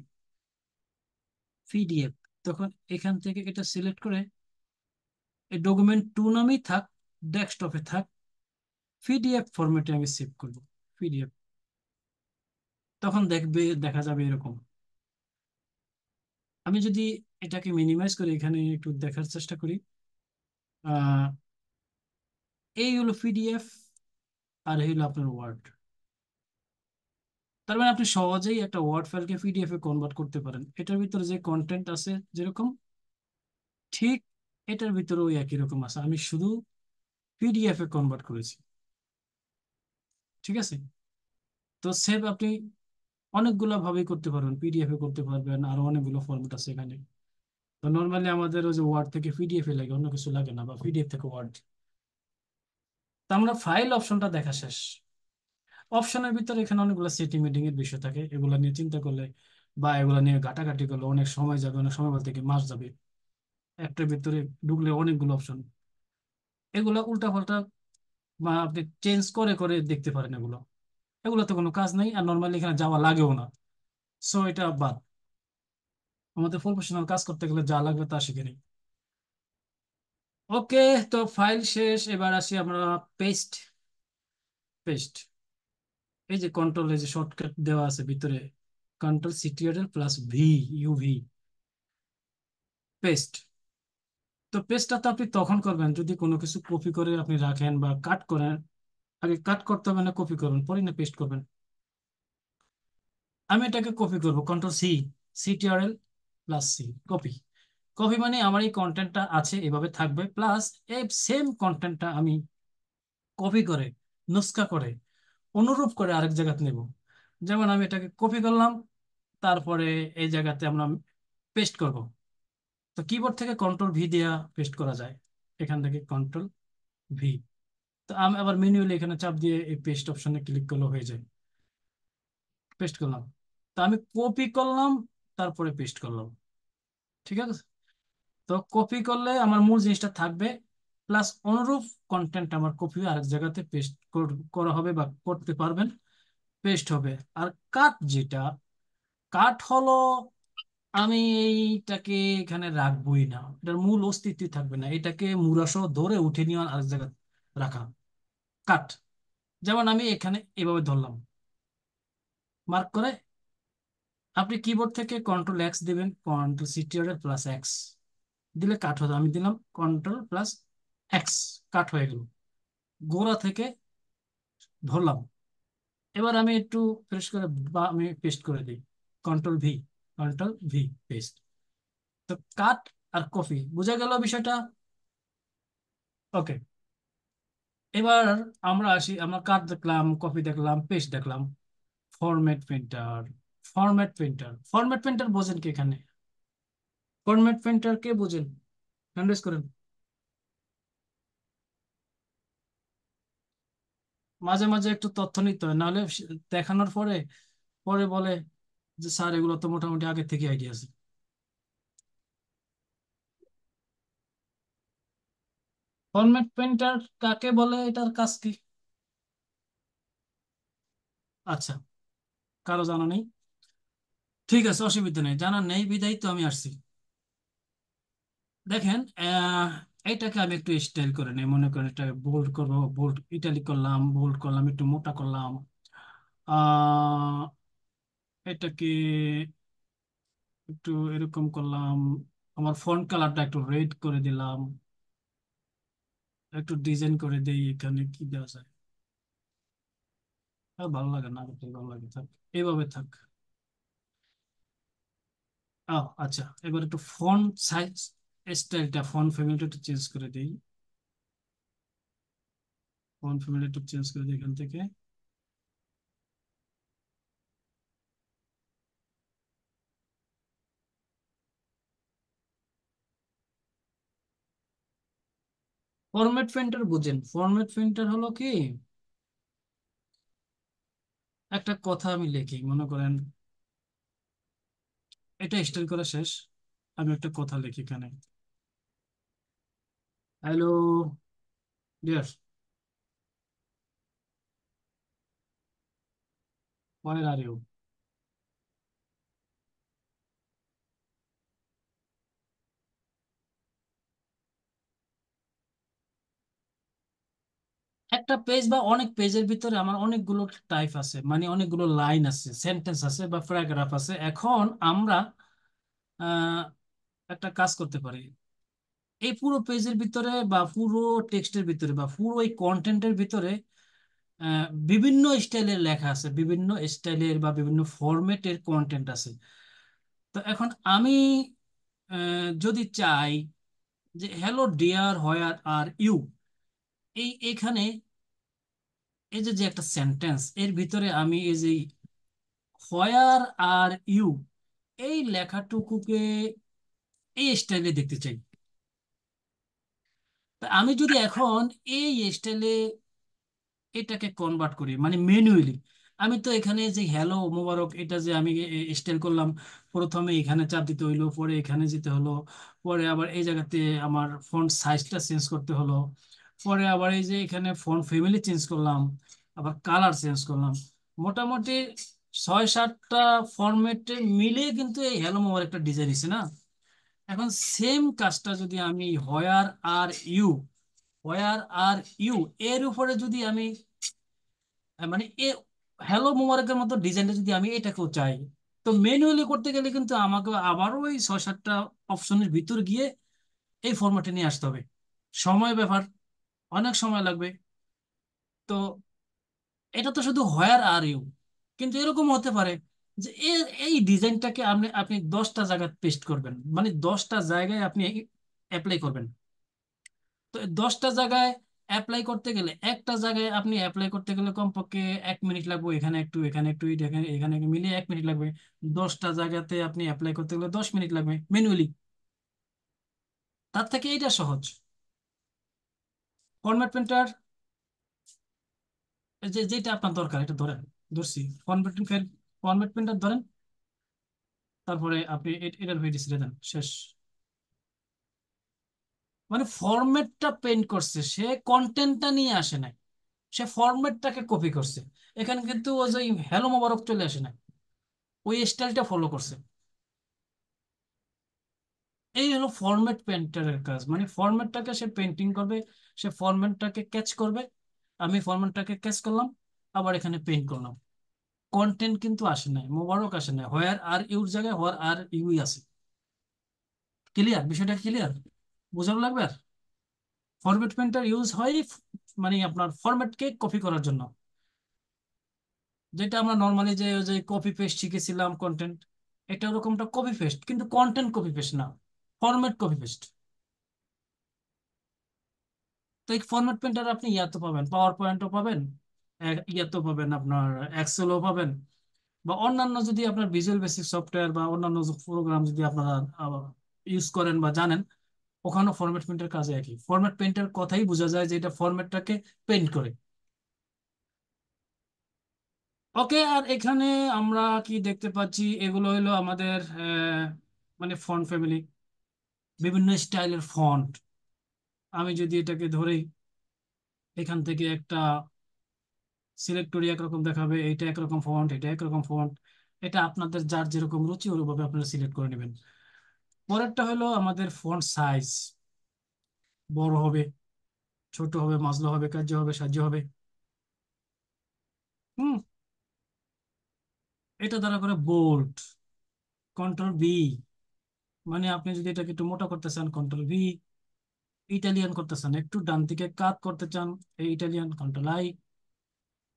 পিডিএফ, তখন এখান থেকে এটা সিলেক্ট করে এই ডকুমেন্ট টু নামেই থাক, ডেস্কটপে থাক, পিডিএফ ফরম্যাটে আমি সেভ করব, পিডিএফ। তখন দেখা যাবে এরকম। আমি যদি এটাকে মিনিমাইজ করি, এখানে একটু দেখার চেষ্টা করি, আহ, এই হলো পিডিএফ আর এই হলো আপনার ওয়ার্ড। তার মানে আপনি সহজেই একটা ওয়ার্ড ফাইলকে পিডিএফ এ কনভার্ট করতে পারেন। এটার ভিতরে যে কন্টেন্ট আছে যেরকম, ঠিক এটার ভিতরেও একই রকম আছে, আমি শুধু পিডিএফ এ কনভার্ট করেছি। ঠিক আছে। তো সেভ আপনি অনেকগুলো ভাবেই করতে পারবেন, পিডিএফ এ করতে পারবেন, আরো অনেকগুলো ফরম্যাট আছে এখানে। তো নর্মালি আমাদের ওই যে ওয়ার্ড থেকে পিডিএফ এ লাগে, অন্য কিছু লাগে না, বা পিডিএফ থেকে ওয়ার্ড। তো আমরা ফাইল অপশনটা দেখা শেষ। অপশনের ভিতরে এখানে অনেকগুলো সেটিং মিটিং এর বিষয় থাকে, এগুলা নিয়ে চিন্তা করলে বা এগুলা নিয়ে ঘাটাঘাটি করলে অনেক সময় যাবে, অনেক সময় বলতে কি মাস যাবে। একটার ভিতরে ঢুকলে অনেকগুলো অপশন, এগুলা উল্টা পাল্টা বা আপনি চেঞ্জ করে করে দেখতে পারেন। এগুলো এগুলোতে কোনো কাজ নেই, আর নর্মালি এখানে যাওয়া লাগেও না। সো এটা বাদ। আমাদের প্রফেশনাল কাজ করতে গেলে যা লাগবে তা শিখে নিই। ওকে, তো ফাইল শেষ, এবার আসি আমরা পেস্ট। পেস্ট, এই যে কন্ট্রোল, এই যে শর্টকাট দেওয়া আছে ভিতরে, কন্ট্রোল সিটিআরএল প্লাস ভি, ইউভি, পেস্ট। তো পেস্টটা তো আপনি তখন করবেন যদি কোনো কিছু কপি করে আপনি রাখেন বা কাট করেন। আগে কাট করতে হবে না কপি করবেন, পরে না পেস্ট করবেন। আমি এটাকে কপি করব, control C, CTRL plus C, copy. Copy মানে আমার এই কন্টেন্টটা আছে এভাবে থাকবে, প্লাস এই সেম কন্টেন্টটা আমি কপি করে, নুস্খা করে, অনুরূপ করে আরেক জায়গাতে নেব। যেমন আমি এটাকে কপি করলাম, তারপরে এই জায়গাতে আমরা পেস্ট করব। তো কিবোর্ড থেকে কন্ট্রোল ভি দেওয়া পেস্ট করা যায়, এখান থেকে কন্ট্রোল ভি। তো আমি আবার ম্যানুয়ালি এখানে চাপ দিয়ে এই পেস্ট অপশনে ক্লিক করলে হয়ে যায়, পেস্ট করলাম। তো আমি কপি করলাম, তারপরে পেস্ট করলাম। ঠিক আছে। তো কপি করলে আমার মূল জিনিসটা থাকবে, প্লাস অনুরূপ কন্টেন্ট আমার কপি আরেক জায়গাতে পেস্ট করা হবে বা করতে পারবেন, পেস্ট হবে। আর কাট, যেটা কাট হলো, আমি এইটাকে এখানে রাখবোই না, এটার মূল অস্তিত্ব থাকবে না, এটাকে মুরাসহ ধরে উঠে নিয়ে আরেক জায়গায় রাখা, কাট। যেমন আমি এখানে এভাবে ধরলাম, মার্ক করে, আপনি কিবোর্ড থেকে কন্ট্রোল এক্স দিবেন, কন্ট্রোল সিটিআর প্লাস এক্স, দিলে কাট হতো, আমি দিলাম Ctrl+X, কাট হয়ে গেল, গোড়া থেকে ধরলাম। এবার আমি একটু ফ্রেশ করে বা আমি পেস্ট করে দিই, Ctrl+V, Ctrl+V, পেস্ট। তো কাট আর কপি, বোঝা গেল বিষয়টা? ওকে, এবার আমরা আসি, আমরা কাট দেখলাম, কপি দেখলাম, পেস্ট দেখলাম। ফরম্যাট প্রিন্টার বোঝেন কি এখানে? ফরম্যাট প্রিন্টার কে বোঝেন? হ্যান্ড রেজ করেন। মাঝে মাঝে একটু তথ্য নিতে হয়, নাহলে দেখানোর পরে পরে বলে যে স্যার এগুলো তো মোটামুটি আগে থেকে আইডিয়া আছে। ফরম্যাট প্রিন্টার কাকে বলে, এটার কাজ কি? আচ্ছা, কারো জানা নেই? ঠিক আছে, অসুবিধা নেই, জানা নেই বিধায় তো আমি আসছি। দেখেন, এইটাকে আমি একটু স্টাইল করে নিই, মনে করেন এটা বোল্ড করবো, বোল্ড ইটালিক করলাম, বোল্ড করলাম, একটু মোটা করলাম। এটাকে একটু এরকম করলাম, আমার ফন্ট কালারটা একটু রেড করে দিলাম, একটু ডিজাইন করে দেই, এখানে কি দেওয়া যায়? ভালো লাগে না, আগেরটাই ভালো লাগে, থাক, এইভাবে থাক। আচ্ছা, এবার একটু ফন্ট সাইজ, স্টাইলটা, ফন্ট ফ্যামিলিটা একটু চেঞ্জ করে দিই, ফন্ট ফ্যামিলি একটু চেঞ্জ করে দিই এখান থেকে। ফরম্যাট প্রিন্টার বুঝেন? ফরম্যাট প্রিন্টার হলো কি, একটা কথা আমি লিখি, মনে করেন এটা স্টাইল করা শেষ, আমি একটা কথা লিখি এখানে, hello dear, where are you? একটা পেজ বা অনেক পেজের ভিতরে আমার অনেকগুলো টাইপ আছে, মানে অনেকগুলো লাইন আছে, সেন্টেন্স আছে বা প্যারাগ্রাফ আছে। এখন আমরা আহ, একটা কাজ করতে পারি, এই পুরো পেজের ভিতরে বা পুরো টেক্সটের ভিতরে বা পুরো এই কন্টেন্টের ভিতরে বিভিন্ন স্টাইলের লেখা আছে, বিভিন্ন স্টাইলের বা বিভিন্ন ফরম্যাটের কন্টেন্ট আছে। তো এখন আমি যদি চাই যে hello dear where are you, এখানে এই যে যে একটা সেন্টেন্স, এর ভিতরে আমি এই যে হোয়ার আর ইউ, এই লেখাটুকুকে এই স্টাইলে দেখতে চাই। তা আমি যদি এখন এই স্টাইলে এটাকে কনভার্ট করি, মানে ম্যানুয়ালি, আমি তো এখানে যে হ্যালো মোবারক এটা যে আমি স্টাইল করলাম, প্রথমে এখানে চাপ দিতে হইলো, পরে এখানে যেতে হলো, পরে আবার এই জায়গাতে আমার ফন্ট সাইজটা চেঞ্জ করতে হলো, পরে আবার এই যে এখানে ফন্ট ফ্যামিলি চেঞ্জ করলাম, আবার কালার চেঞ্জ করলাম, মোটামুটি 6-7টা ফরম্যাটে মিলিয়ে কিন্তু এই হ্যালো মোবারক একটা ডিজাইন হয়েছে না। এখন সেম কাজটা যদি আমি হোয়ার আর ইউ এর উপরে যদি আমি মানে হ্যালো মোবারকের মতো ডিজাইনটা যদি আমি এটাকেও চাই, তো ম্যানুয়ালি করতে গেলে কিন্তু আমাকে আবারও ওই 6-7টা অপশনের ভিতর গিয়ে এই ফরম্যাটে নিয়ে আসতে হবে, সময় ব্যাপার, অনেক সময় লাগবে। তো এটা তো শুধু হোয়ার আর ইউ, কিন্তু এরকম হতে পারে যে এই ডিজাইনটাকে আপনি আপনি 10টা জায়গায় পেস্ট করবেন, মানে 10টা জায়গায় আপনি অ্যাপ্লাই করবেন। তো 10টা জায়গায় অ্যাপ্লাই করতে গেলে, একটা জায়গায় আপনি অ্যাপ্লাই করতে গেলে কমপক্ষে 1 মিনিট লাগবে, এখানে একটু এখানে একটু এখানে এখানে মিলিয়ে 1 মিনিট লাগবে। 10টা জায়গাতে আপনি অ্যাপ্লাই করতে গেলে 10 মিনিট লাগবে ম্যানুয়ালি। তার থেকে এটা সহজ। ফরম্যাট প্রিন্টার, যেটা আপনার দরকার এটা ধরেন, ধরছি ফরম্যাট ফরম্যাট প্রিন্টার ধরেন, তারপরে আপনি এটার ভিডিও ছেড়ে দেন, শেষ। মানে ফরম্যাটটা পেন্ট করছে, সে কন্টেন্টটা নিয়ে আসে নাই, সে ফরম্যাটটাকে কপি করছে। এখানে কিন্তু ওই যে হ্যালো মোবারক চলে আসে না, ওই স্টাইলটা ফলো করছে। এই হলো ফরম্যাট পেন্টারের কাজ, মানে ফরম্যাটটাকে সে পেন্টিং করবে, সে ফরম্যাটটাকে ক্যাচ করবে, আমি ফরম্যাটটাকে ক্যাচ করলাম, আবার এখানে পেন্ট করলাম। কন্টেন্ট কিন্তু আসে নাই, মোবারক আসে নাই, হোয়ার আর ইউর জায়গায় হোয়ার আর ইউই আছে। ক্লিয়ার? বিষয়টা ক্লিয়ার? বোঝানো লাগবে আর? ফরম্যাট পেন্টার ইউজ হয় মানে আপনার ফরম্যাটকে কপি করার জন্য, যেটা আমরা নর্মালি যে ওই যে কপি পেস্ট শিখেছিলাম কন্টেন্ট, এটা ওরকমটা কপি পেস্ট, কিন্তু কন্টেন্ট কপি পেস্ট না, ফরম্যাট কপি পেস্ট। তো এই ফরম্যাট পেন্টার আপনি ইয়াতো পাবেন, পাওয়ার পয়েন্টও পাবেন, ইয়াতো পাবেন, আপনার এক্সেলও পাবেন, বা অন্যান্য যদি আপনার ভিজুয়াল বেসিক সফটওয়্যার বা অন্যান্য প্রোগ্রাম যদি আপনারা ইউজ করেন বা জানেন, ওখানেও ফরম্যাট পেন্টার কাজে একই। ফরম্যাট পেন্টার কথাই বোঝা যায় যে এটা ফরম্যাটটাকে পেন্ট করে। ওকে, আর এখানে আমরা কি দেখতে পাচ্ছি, এগুলো হলো আমাদের মানে ফন্ট ফ্যামিলি, বিভিন্ন স্টাইলের ফন্ট। আমি যদি এটাকে ধরেই এখান থেকে একটা সিলেক্ট করি, একরকম দেখাবে, এটা একরকম ফন্ট, এটা একরকম ফন্ট। এটা আপনাদের যার যেরকম রুচি ওইভাবে আপনারা সিলেক্ট করে নেবেন। পরেরটা হলো আমাদের ফন্ট সাইজ, বড় হবে, ছোট হবে, মাঝলা হবে, কার্য হবে, সাহায্য হবে। হুম, এটা দ্বারা করে বোল্ড, কন্ট্রোল V, মানে আপনি যদি এটাকে একটু মোটা করতে চান কন্ট্রোল V, ইটালিয়ান করতে চান, একটু ডান দিকে কাত করতে চান এই ইটালিয়ান, কন্ট্রোল I।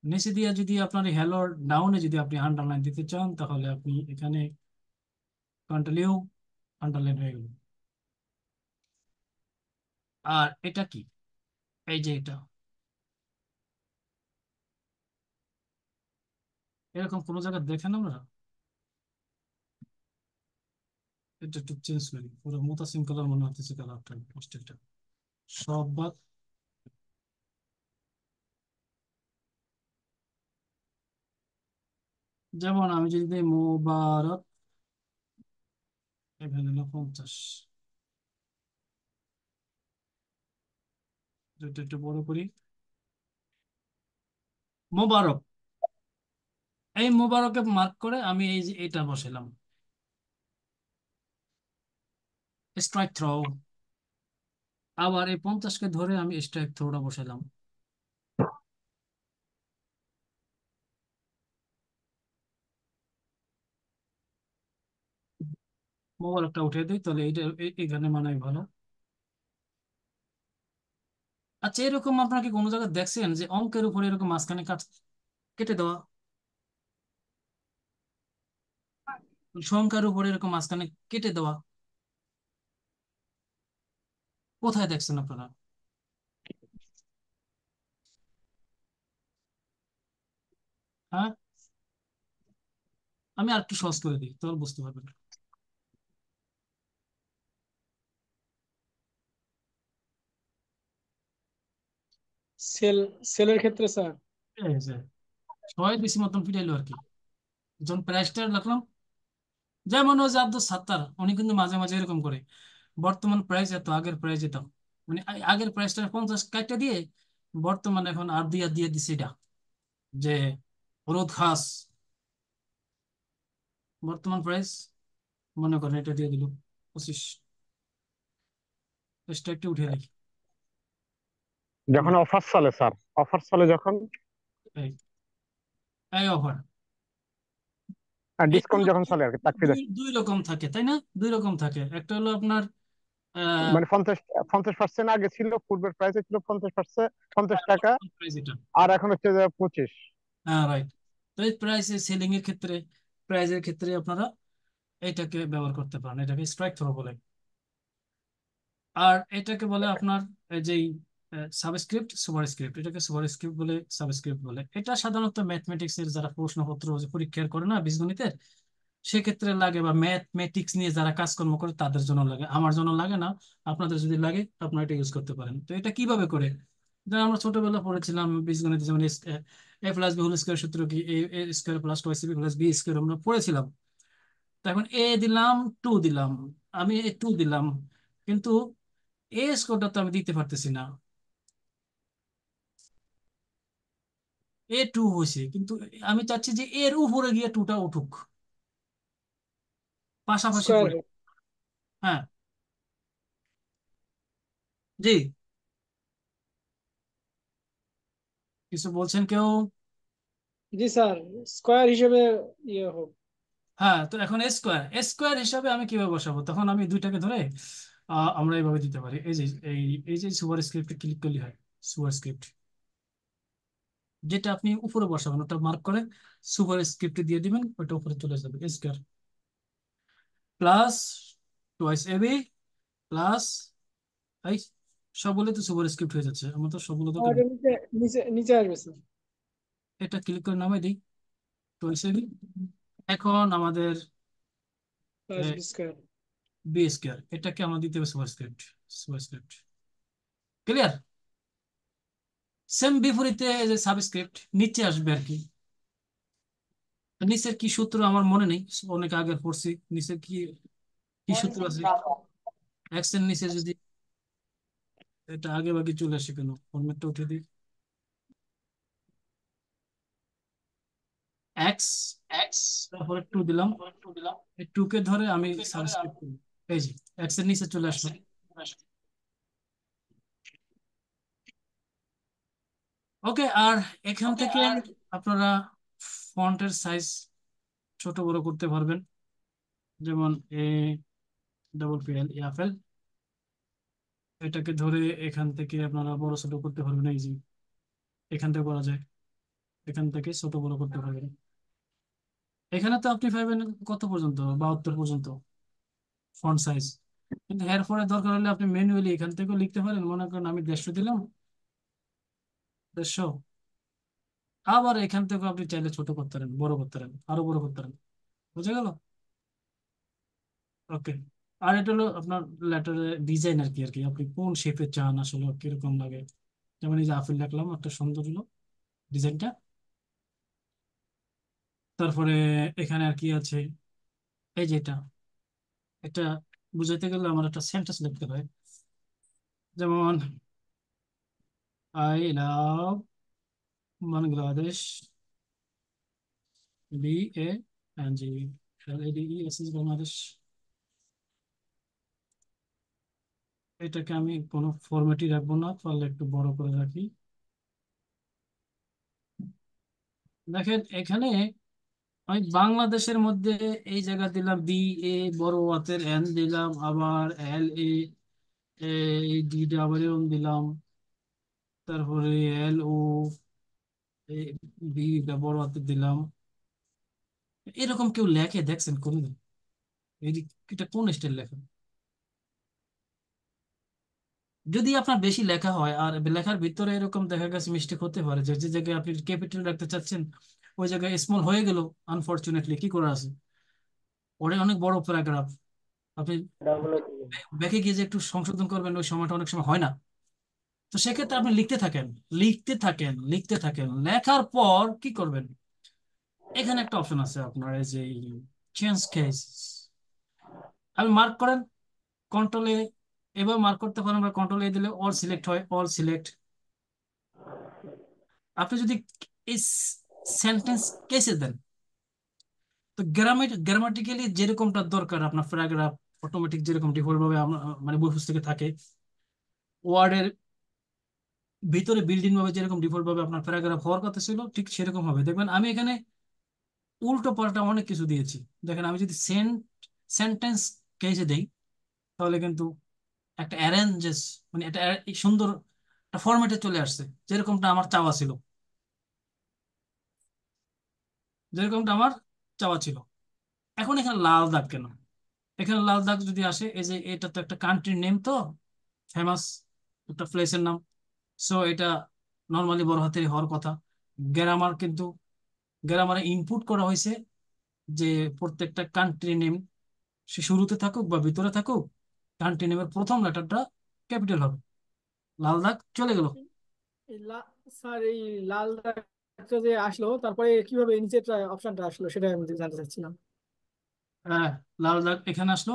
নিচে দিয়ে যদি আপনার হ্যালো ডাউনে যদি আপনি আন্ডারলাইন দিতে চান, তাহলে আপনি এখানে কন্ট্রোল U, আন্ডারলাইন হয়ে গেল। আর এটা কি, এই যে এটা, এরকম কোনো জায়গায় দেখেন আমরা? এটা একটু চেঞ্জ করি, পুরো মোতাসিম কালার মনে হচ্ছে কালারটা, পোস্টেরটা সব বাদ। যেমন আমি যদি দিই মোবারক, এখানে হলো 50, এটা একটু বড় করি, মোবারক। এই মোবারকে মার্ক করে আমি এই যে এটা বসালাম, স্ট্রাইক থ্রো। আবার এই 50কে ধরে আমি স্ট্রাইক থ্রোটা বসালাম। মোবারকটা উঠে দিই, তাহলে এইটা এখানে মানায় ভালো। আচ্ছা, এরকম আপনারা কি কোনো জায়গায় দেখছেন যে অঙ্কের উপরে এরকম মাঝখানে কেটে দেওয়া, সংখ্যার উপরে এরকম মাঝখানে কেটে দেওয়া? কোথায় দেখছেন আপনারা? হ্যাঁ, আমি আর একটু সহজ করে দিই, তাহলে বুঝতে পারবেন। সেল সেলের ক্ষেত্রে স্যার। এই যে 6-এর বেশি মতন ফিটাইলো আর কি, যখন প্রাইসটা রাখলাম। যেমন ওই যে আব্দুল সাত্তার, উনি কিন্তু মাঝে মাঝে এরকম করে, বর্তমান প্রাইস এত, আগের প্রাইস এত, মানে আগের প্রাইসটা 50 কাটটা দিয়ে বর্তমান এখন আর দিয়ে দিয়ে দিছে এটা, যে হলুদ খাস বর্তমান প্রাইস, মনে করেন এটা দিয়ে দিল 25, প্রাইসটা একটু উঠে দিই। হুম, যখন অফার চলে স্যার, অফার চলে যখন এই এই অফার, ডিসকাউন্ট এগুলো যখন চলে আর কি, তাকফিরে দুই দুই রকম থাকে তাই না? দুই রকম থাকে, একটা হলো আপনার মানে 50% আগে ছিল, পূর্বের প্রাইসে ছিল 50%, 50 টাকা, প্রাইস এটা, আর এখন হচ্ছে যে 25। হ্যাঁ রাইট। তো এই প্রাইস সেলিং এর ক্ষেত্রে, প্রাইজের ক্ষেত্রে আপনারা এটাকে ব্যবহার করতে পারেন, এটাকে স্ট্রাইক থ্রো বলে। আর এটাকে বলে আপনার এই যে সাবস্ক্রিপ্ট, সুপারস্ক্রিপ্ট, এটাকে সুপারস্ক্রিপ্ট বলে, সাবস্ক্রিপ্ট বলে। এটা সাধারণত ম্যাথমেটিক্স এর যারা প্রশ্নপত্র যে পরীক্ষার করে না বীজগণিতের, সেক্ষেত্রে লাগে, বা ম্যাথমেটিক্স নিয়ে যারা কাজকর্ম করে তাদের জন্য লাগে, আমার জন্য লাগে না। আপনাদের যদি লাগে আপনারা এটা ইউজ করতে পারেন। তো এটা কিভাবে করে, যেমন আমরা ছোটবেলা পড়েছিলাম বীজগণিতে, যেমন A+B হোল স্কয়ার সূত্র কি, A² + 2AC² + B² আমরা পড়েছিলাম। তো এখন দিলাম, 2 দিলাম, আমি 2 দিলাম, কিন্তু স্কোরটা তো আমি দিতে পারতেছি না। A2 হয়েছে, কিন্তু আমি চাচ্ছি যে এর উপরে গিয়ে 2টা উঠুক, পাশাপাশি স্কোয়ার পড়ে। রুট। হ্যাঁ, জি, কিছু বলছেন কেউ? জি স্যার, স্কোয়ার হিসেবে ইয়ে হোক। হ্যাঁ, তো এখন স্কোয়ার হিসাবে আমি কিভাবে বসাবো? তখন আমি দুইটাকে ধরে আমরা এইভাবে দিতে পারি। এই যে সুপার স্ক্রিপ্টে ক্লিক করলে হয়। সুপার স্ক্রিপ্ট যেটা আপনি উপরে বসাবেন ওটা মার্ক করে সুপার স্ক্রিপ্টে দিয়ে দিবেন, ওটা উপরে চলে যাবে। Square plus twice AB plus এই সবগুলো তো সুপার স্ক্রিপ্ট হয়ে যাচ্ছে। আমার তো সবগুলো তো আর এটা নিচে নিচে নিচে আসবে স্যার। এটা ক্লিক করে নামাই দিই টোয়াইস এবি। এখন আমাদের plus B square. B square এটাকে আমরা দিতে হবে superscript. Superscript clear. Same বিপরীতে এই যে সাবস্ক্রিপ্ট নিচে আসবে আর কি। নিচের কি সূত্র আমার মনে নেই, অনেক আগে পড়ছি। নিচের কি কি সূত্র আছে? এক্স এর নিচে যদি এটা আগে বাকি চলে আসে কেন? ফরম্যাটটা উঠে দিই। এক্স তারপরে 2 দিলাম। এই 2 কে ধরে আমি সাবস্ক্রিপ্ট করি। এই যে এক্স এর নিচে চলে আসলো। ওকে, আর এখান থেকে আপনারা ফন্টের সাইজ ছোট বড় করতে পারবেন। যেমন এ ডাবল পি এল ইয়াফেল, এটাকে ধরে এখান থেকে আপনারা বড় ছোট করতে পারবেন। এই যে এখান থেকে করা যায়, এখান থেকে ছোট বড় করতে পারবেন। এখানে তো আপনি পাবেন কত পর্যন্ত? 72 পর্যন্ত ফন্ট সাইজ। কিন্তু এরপরে দরকার হলে আপনি ম্যানুয়ালি এখান থেকেও লিখতে পারেন। মনে করেন আমি 150 দিলাম, 150। আবার এখান থেকে আপনি চাইলে ছোট করতে পারেন, বড় করতে পারেন, আরো বড় করতে পারেন। বুঝা গেল? ওকে। আর এটা হলো আপনার লেটারের ডিজাইন আর কি। আপনি কোন শেপে চান, আসলে কিরকম লাগে। যেমন এই যে আপিল লিখলাম, একটা সুন্দর হলো ডিজাইনটা। তারপরে এখানে আর কি আছে, এই যে এটা বুঝাইতে গেলে আমার একটা সেন্টেন্স লিখতে হয়। যেমন I love Bangladesh, BANGLADES Bangladesh. এটাকে আমি কোনো ফরম্যাটই রাখবো না, পারলে একটু বড় করে রাখি। দেখেন এখানে আমি বাংলাদেশের মধ্যে এই জায়গা দিলাম BA, বড় হাতের N দিলাম, আবার LADWM দিলাম, তারপরে LOB বড় হাতের দিলাম। এরকম কেউ লেখে দেখছেন কোনদিন? এই এটা কোন স্টাইল লেখা? যদি আপনার বেশি লেখা হয় আর লেখার ভিতরে এরকম দেখা গেছে মিস্টেক হতে পারে, যে যে জায়গায় আপনি ক্যাপিটাল রাখতে চাচ্ছেন ওই জায়গায় স্মল হয়ে গেল, আনফরচুনেটলি কি করে আছে, ওটা অনেক বড় প্যারাগ্রাফ। আপনি এটা হলো কি? ব্যাকে গিয়ে যে একটু সংশোধন করবেন, ওই সময়টা অনেক সময় হয় না। তো সেক্ষেত্রে আপনি লিখতে থাকেন, লিখতে থাকেন, লিখতে থাকেন। লেখার পর কি করবেন? এখানে একটা অপশন আছে আপনার, এই যে চেঞ্জ কেস। আপনি মার্ক করেন কন্ট্রোলে, এবার মার্ক করতে পারেন, আমরা কন্ট্রোল দিলে অল সিলেক্ট হয়, অল সিলেক্ট। আপনি যদি এই সেন্টেন্স কেসে দেন, তো গ্রামাটিক্যালি যেরকমটা দরকার আপনার প্যারাগ্রাফ অটোমেটিক যেরকম ডিফল্ট ভাবে মানে বই পুস্তকে থাকে, ওয়ার্ডের ভিতরে বিল্ডিং ভাবে যেরকম ডিফল্ট ভাবে আপনার প্যারাগ্রাফ হওয়ার কথা ছিল, ঠিক সেরকম হবে। দেখবেন আমি এখানে উল্টো পাল্টা অনেক কিছু দিয়েছি। দেখেন আমি যদি সেন্টেন্স কেসে দেই, তাহলে কিন্তু একটা অ্যারেঞ্জেস, মানে এটা এই সুন্দর একটা ফরম্যাটে চলে আসছে, যেরকমটা আমার চাওয়া ছিল, যেরকমটা আমার চাওয়া ছিল। এখন এখানে লাল দাগ কেন? এখানে লাল দাগ যদি আসে, এই যে এটা তো একটা কান্ট্রির নেম, তো ফেমাস একটা প্লেসের নাম। সো এটা নর্মালি বড় হাতের হওয়ার কথা। গ্রামার কিন্তু গ্রামারে ইনপুট করা হয়েছে যে প্রত্যেকটা কান্ট্রি নেম, সে শুরুতে থাকুক বা ভিতরে থাকুক, কান্ট্রি নেমের প্রথম লেটারটা ক্যাপিটাল হবে। লাল দাগ চলে গেল। স্যার এই লাল দাগটা যে আসলো তারপরে কিভাবে নিচের অপশনটা আসলো সেটা আমি জানতে চাচ্ছিলাম। হ্যাঁ, লাল দাগ এখানে আসলো।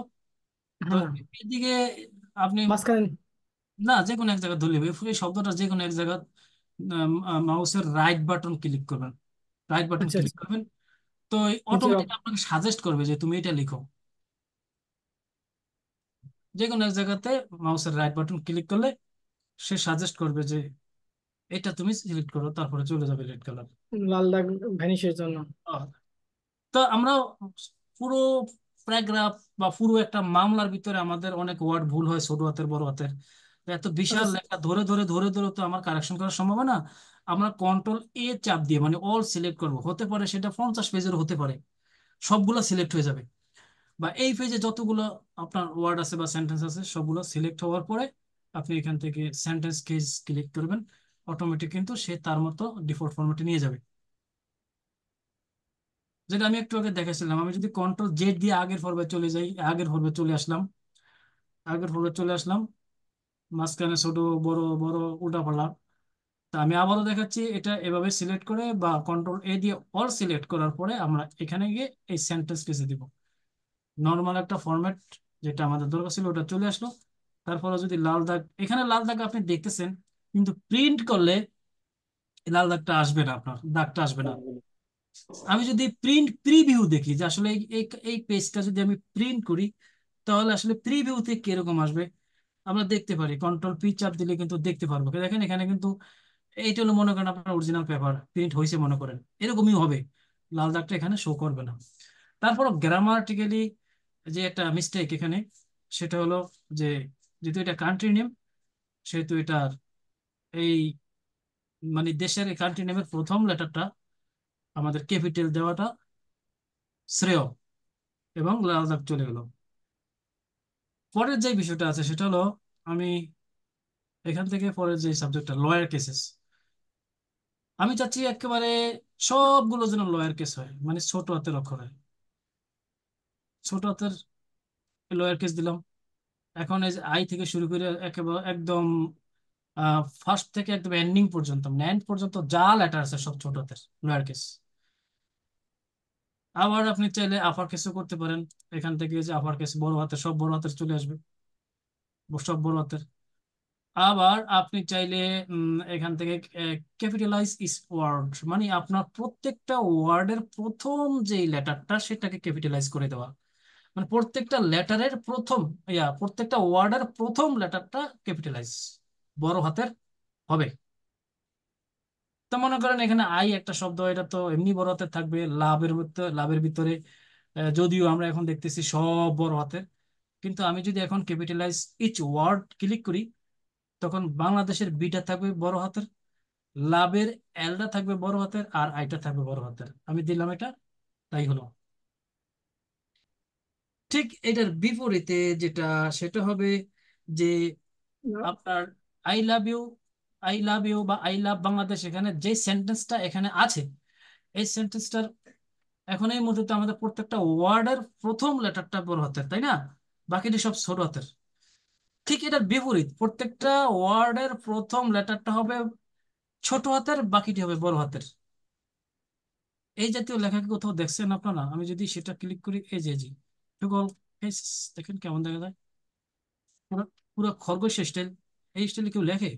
তো হ্যাঁ, এদিকে আপনি মাঝখানে। না, যে কোনো এক জায়গায় ধরলে হবে। এই শব্দটা যে কোনো এক জায়গায় মাউসের রাইট বাটন ক্লিক করবেন, রাইট বাটন আচ্ছা ক্লিক আচ্ছা। করবেন। তো নিচের অটোমেটিক আপনাকে সাজেস্ট করবে যে তুমি এটা লিখো। যে কোনো এক জায়গাতে মাউসের রাইট বাটন ক্লিক করলে সে সাজেস্ট করবে যে এটা তুমি সিলেক্ট করো, তারপরে চলে যাবে রেড কালার। লাল দাগ ভ্যানিশের জন্য। তো আমরা পুরো প্যারাগ্রাফ বা পুরো একটা মামলার ভিতরে আমাদের অনেক ওয়ার্ড ভুল হয় ছোট হাতের বড় হাতের। তো এত বিশাল আচ্ছা লেখা ধরে ধরে ধরে ধরে তো আমার কারেকশন করা সম্ভব হয় না। আমরা কন্ট্রোল A চাপ দিয়ে মানে অল সিলেক্ট করব, হতে পারে সেটা 50 পেজের হতে পারে, সবগুলো সিলেক্ট হয়ে যাবে। বা এই পেজে যতগুলো আপনার ওয়ার্ড আছে বা সেন্টেন্স আছে সবগুলো সিলেক্ট হওয়ার পরে আপনি এখান থেকে সেন্টেন্স কেস ক্লিক করবেন, অটোমেটিক কিন্তু সে তার মতো ডিফল্ট ফরম্যাটে নিয়ে যাবে। যেটা আমি একটু আগে দেখাচ্ছিলাম, আমি যদি Ctrl Z দিয়ে আগের পর্বে চলে যাই, আগের পর্বে চলে আসলাম, আগের পর্বে চলে আসলাম, মাঝখানে ছোট বড় বড় উল্টাপাল্টা, তা আমি আবারও দেখাচ্ছি। এটা এভাবে সিলেক্ট করে বা Ctrl A দিয়ে অল সিলেক্ট করার পরে আমরা এখানে গিয়ে এই সেন্টেন্স কেসে দিব, নর্মাল একটা ফরম্যাট যেটা আমাদের দরকার ছিল ওটা চলে আসলো। তারপরে যদি লাল দাগ, এখানে লাল দাগ আপনি দেখতেছেন, কিন্তু প্রিন্ট করলে এই লাল দাগটা আসবে না, আপনার দাগটা আসবে না। আমি যদি প্রিন্ট প্রিভিউ দেখি যে আসলে এই এই এই পেজটা যদি আমি প্রিন্ট করি তাহলে আসলে প্রিভিউতে কিরকম আসবে আমরা দেখতে পারি। Ctrl P চাপ দিলে কিন্তু দেখতে পারবো। দেখেন এখানে কিন্তু এইটা হলো মনে করেন আপনার অরিজিনাল পেপার প্রিন্ট হয়েছে মনে করেন, এরকমই হবে, লাল দাগটা এখানে শো করবে না। তারপর গ্রামাটিক্যালি যে একটা মিস্টেক এখানে, সেটা হলো যে যেহেতু এটা কান্ট্রি নেম, সেহেতু এটার এই মানে দেশের কান্ট্রি নেমের প্রথম লেটারটা আমাদের ক্যাপিটাল দেওয়াটা শ্রেয়, এবং লাল দাগ চলে গেল। পরের যে বিষয়টা আছে সেটা হলো আমি এখান থেকে পরের যে সাবজেক্টটা লয়ার কেসেস, আমি চাচ্ছি একেবারে সবগুলো যেন লয়ার কেস হয়, মানে ছোট হাতের অক্ষর হয়। ছোট হাতের লয়ার কেস দিলাম। এখন এই যে আই থেকে শুরু করে একেবারে একদম ফার্স্ট থেকে একদম এন্ডিং পর্যন্ত, মানে এন্ড পর্যন্ত যা লেটার আছে সব ছোট হাতের লয়ার কেস। আবার আপনি চাইলে আপার কেসও করতে পারেন, এখান থেকে যে আপার কেস বড় হাতের সব বড় হাতের চলে আসবে, সব বড় হাতের। আবার আপনি চাইলে এখান থেকে ক্যাপিটালাইজ ইস ওয়ার্ড, মানে আপনার প্রত্যেকটা ওয়ার্ডের প্রথম যে লেটারটা সেটাকে ক্যাপিটালাইজ করে দেওয়া, মানে প্রত্যেকটা লেটারের প্রথম প্রত্যেকটা ওয়ার্ডের প্রথম লেটারটা ক্যাপিটালাইজ বড় হাতের হবে। তো মনে করেন এখানে আই একটা শব্দ, এটা তো এমনি বড় হাতের থাকবে, লাভের ভিতরে যদিও আমরা এখন দেখতেছি সব বড় হাতের, কিন্তু আমি যদি এখন ক্যাপিটালাইজ ইচ ওয়ার্ড ক্লিক করি তখন বাংলাদেশের বিটা থাকবে বড় হাতের, লাভের এলটা থাকবে বড় হাতের, আর আইটা থাকবে বড় হাতের। আমি দিলাম এটা, তাই হলো। ঠিক এটার বিপরীতে যেটা, সেটা হবে যে আপনার I love you, I love you বা আই লাভ বাংলাদেশ, এখানে যে সেন্টেন্সটা এখানে আছে এই সেন্টেন্সটার এখন এই মুহূর্তে তো আমাদের প্রত্যেকটা ওয়ার্ডের প্রথম লেটারটা বড় হাতের, তাই না? বাকিটি সব ছোট হাতের। ঠিক এটার বিপরীত, প্রত্যেকটা ওয়ার্ডের প্রথম লেটারটা হবে ছোট হাতের, বাকিটি হবে বড় হাতের। এই জাতীয় লেখা কি কোথাও দেখছেন আপনারা? আমি যদি সেটা ক্লিক করি, এই যে জি গুগল, এই দেখেন কেমন দেখা যায়, পুরো পুরো খরগোশ স্টাইল। এই স্টাইলে কেউ লেখে?